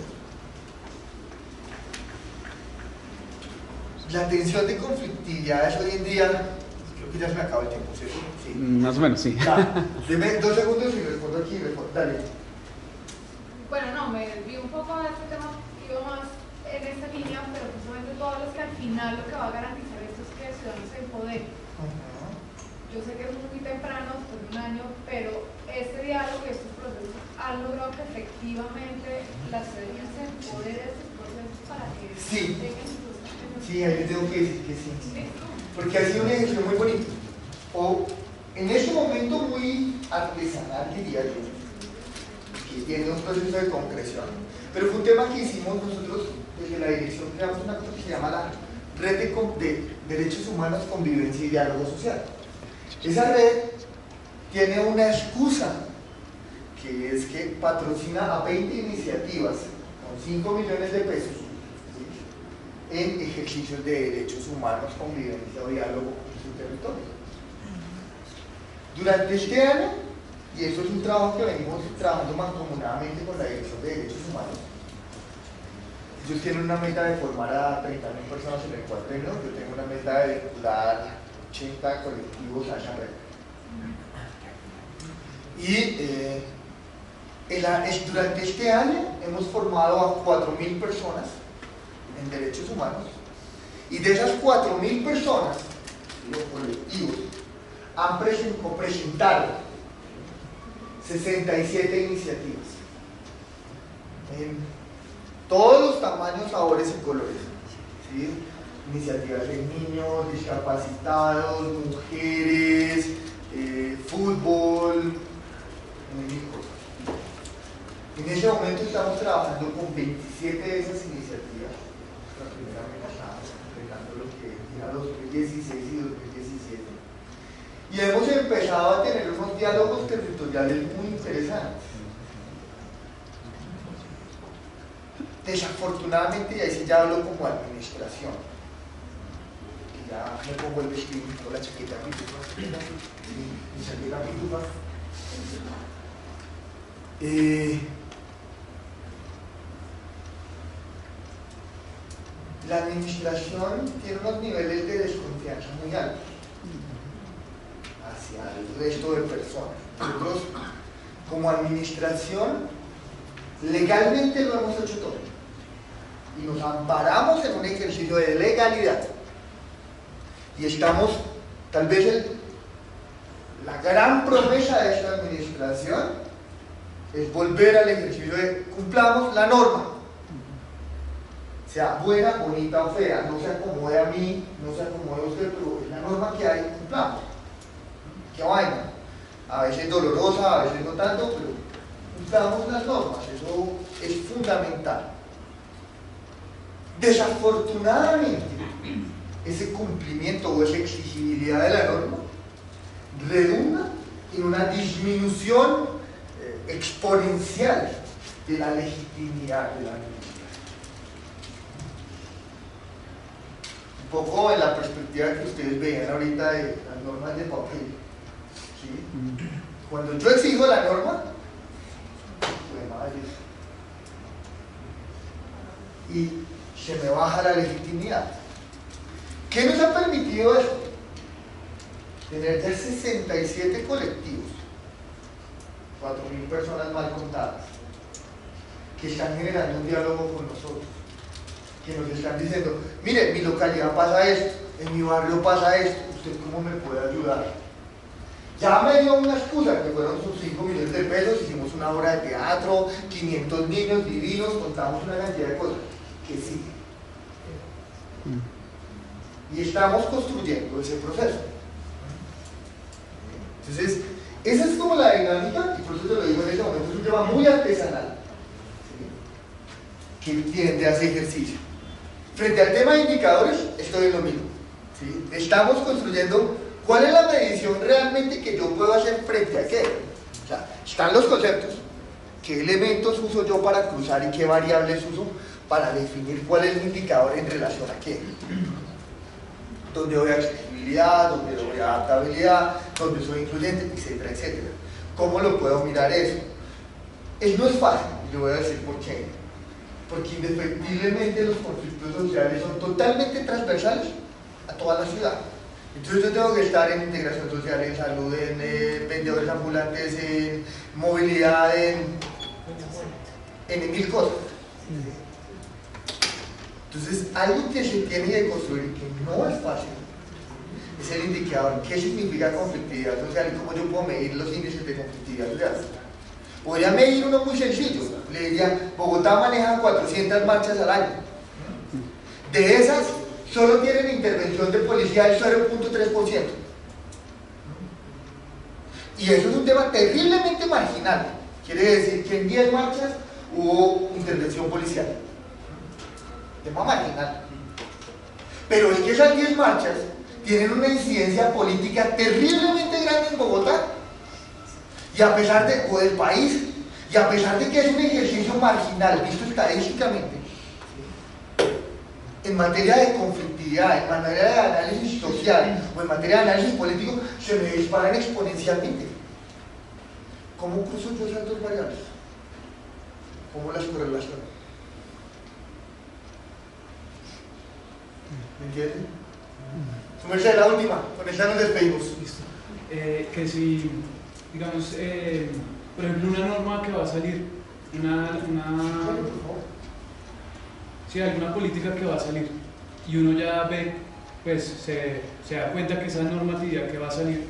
La tensión de conflictividades hoy en día, creo que ya se me acaba el tiempo, ¿cierto? Sí. Más o menos, sí. Deme 2 segundos y respondo aquí, dale. Bueno, no, me desvío un poco de este tema, iba más en esta línea, pero precisamente todos los que al final lo que va a garantizar esto es que el ciudadano se empodere. Yo sé que es muy temprano, por un año, pero este diálogo y estos procesos han logrado que efectivamente la ciudadanía se empodere de estos procesos para que sí. tengan sus... Sí, ahí le tengo que decir que sí. Porque ha sido un ejercicio muy bonito. O en este momento muy artesanal, diría yo, que tiene un proceso de concreción. Pero fue un tema que hicimos nosotros desde la dirección, creamos una cosa que se llama la Red de Derechos Humanos, Convivencia y Diálogo Social. Esa red tiene una excusa, que es que patrocina a 20 iniciativas con 5 millones de pesos, ¿sí?, en ejercicios de derechos humanos, convivencia o diálogo en su territorio. Durante este año, y eso es un trabajo que venimos trabajando mancomunadamente con la Dirección de Derechos Humanos, ellos tienen una meta de formar a 30.000 personas en el cuatrienio, yo tengo una meta de vincular 80 colectivos a esa red. Y durante este año hemos formado a 4.000 personas en derechos humanos, y de esas 4.000 personas, los colectivos, han presentado 67 iniciativas en todos los tamaños, sabores y colores, ¿sí? Iniciativas de niños, discapacitados, mujeres, fútbol, mil cosas. En ese momento estamos trabajando con 27 de esas iniciativas. La primera vez estábamos completando lo que era 2016 y 2017. Y hemos empezado a tener unos diálogos territoriales muy interesantes. Desafortunadamente, y ahí sí ya hablo como administración, y ya me pongo el vestido con la chaqueta pitufa, mi chaqueta pitufa. La administración tiene unos niveles de desconfianza muy altos hacia el resto de personas. Nosotros, como administración, legalmente lo hemos hecho todo y nos amparamos en un ejercicio de legalidad, y estamos, tal vez la gran promesa de esta administración es volver al ejercicio de cumplamos la norma, sea buena, bonita o fea, no se acomode a mí, no se acomode a usted, pero es la norma que hay, cumplamos. ¿Qué vaina? A veces dolorosa, a veces no tanto, pero cumplamos las normas, eso es fundamental. Desafortunadamente, ese cumplimiento o esa exigibilidad de la norma redunda en una disminución exponencial de la legitimidad de la norma. Un poco en la perspectiva que ustedes veían ahorita de las normas de papel, ¿sí? Cuando yo exijo la norma, pues madre, y se me baja la legitimidad. ¿Qué nos ha permitido eso? Tener ya 67 colectivos, 4.000 personas mal contadas, que están generando un diálogo con nosotros, que nos están diciendo, mire, en mi localidad pasa esto, en mi barrio pasa esto, ¿usted cómo me puede ayudar? Ya me dio una excusa, que fueron sus 5 millones de pesos, hicimos una obra de teatro, 500 niños divinos, contamos una cantidad de cosas, que sí. Y estamos construyendo ese proceso. Entonces, esa es como la dinámica, y por eso te lo digo en este momento, es un tema muy artesanal, ¿sí? Que tiende a ese ejercicio. Frente al tema de indicadores, esto es lo mismo, ¿sí? Estamos construyendo cuál es la medición realmente que yo puedo hacer frente a qué. O sea, están los conceptos, qué elementos uso yo para cruzar y qué variables uso para definir cuál es el indicador en relación a qué. Dónde voy a accesibilidad, dónde voy a adaptabilidad, dónde soy incluyente, etcétera, etcétera. ¿Cómo lo puedo mirar eso? No es fácil, yo voy a decir por qué. Porque indefectiblemente los conflictos sociales son totalmente transversales a toda la ciudad. Entonces yo tengo que estar en integración social, en salud, en vendedores ambulantes, en movilidad, en mil cosas. Entonces, algo que se tiene que construir, que no es fácil, es el indicador. ¿Qué significa conflictividad social y cómo yo puedo medir los índices de conflictividad social? Podría medir uno muy sencillo. Le diría, Bogotá maneja 400 marchas al año. De esas, solo tienen intervención de policía del 0.3%. Y eso es un tema terriblemente marginal. Quiere decir que en 10 marchas hubo intervención policial. Tema marginal. Pero es que esas 10 marchas tienen una incidencia política terriblemente grande en Bogotá, y a pesar de, o del país, y a pesar de que es un ejercicio marginal visto estadísticamente, en materia de conflictividad, en materia de análisis social o en materia de análisis político, se me disparan exponencialmente. ¿Cómo cruzo yo esas dos variables? ¿Cómo las correlaciono? ¿Me entienden? Su merced, la última, con esta nos despedimos. Que si, digamos, por ejemplo, una norma que va a salir, sí, alguna política que va a salir, y uno ya ve, pues se da cuenta que esa normatividad que va a salir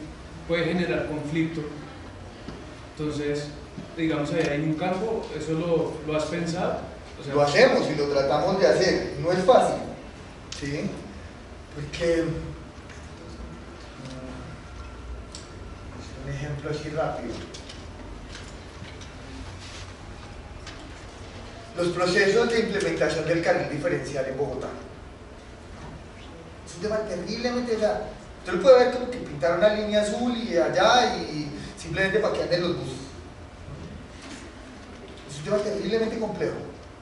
puede generar conflicto. Entonces, digamos, ahí hay un campo, ¿eso lo has pensado? O sea, lo hacemos y lo tratamos de hacer, no es fácil, ¿sí? Porque un ejemplo así rápido, los procesos de implementación del carril diferencial en Bogotá es un tema terriblemente, usted lo puede ver como que pintaron una línea azul y allá y simplemente para que anden los buses. Es un tema terriblemente complejo,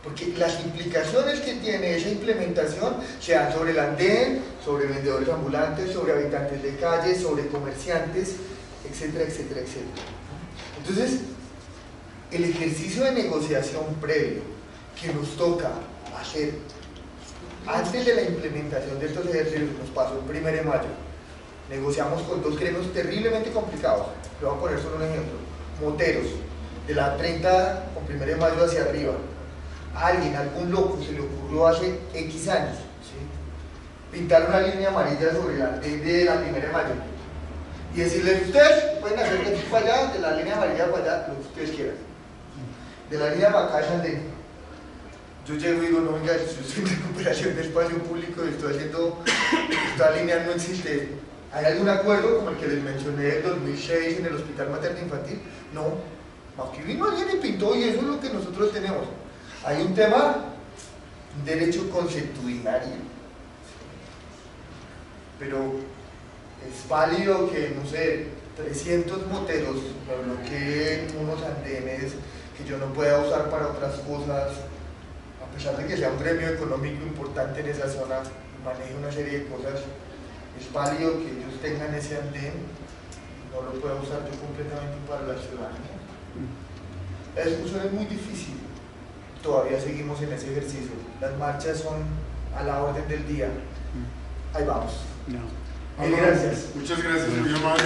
porque las implicaciones que tiene esa implementación se dan sobre el andén, sobre vendedores ambulantes, sobre habitantes de calle, sobre comerciantes, etcétera, etcétera, etcétera. Entonces, el ejercicio de negociación previo que nos toca hacer antes de la implementación de estos ejercicios, nos pasó el 1 de mayo, negociamos con dos gremios terriblemente complicados. Le voy a poner solo un ejemplo: moteros, de la 30 con 1 de mayo hacia arriba. A alguien, algún loco, se le ocurrió hace X años, ¿sí?, pintar una línea amarilla sobre la de la 1 de mayo y decirles, ustedes pueden hacer de aquí para allá, de la línea amarilla para allá, lo que ustedes quieran. De la línea Macaya, yo llego y digo, no, venga, yo estoy en recuperación de espacio público y estoy haciendo, esta línea no existe. ¿Hay algún acuerdo como el que les mencioné del 2006 en el Hospital Materno Infantil? No, aquí vino alguien y pintó y eso es lo que nosotros tenemos. Hay un tema, un derecho consuetudinario, pero es válido que, no sé, 300 moteros me bloqueen unos andenes que yo no pueda usar para otras cosas, a pesar de que sea un gremio económico importante en esa zona, maneje una serie de cosas. Es válido que ellos tengan ese andén, no lo puedo usar yo completamente para la ciudadanía. La discusión es muy difícil, todavía seguimos en ese ejercicio. Las marchas son a la orden del día. Ahí vamos. No. Gracias. Muchas gracias, muy amable.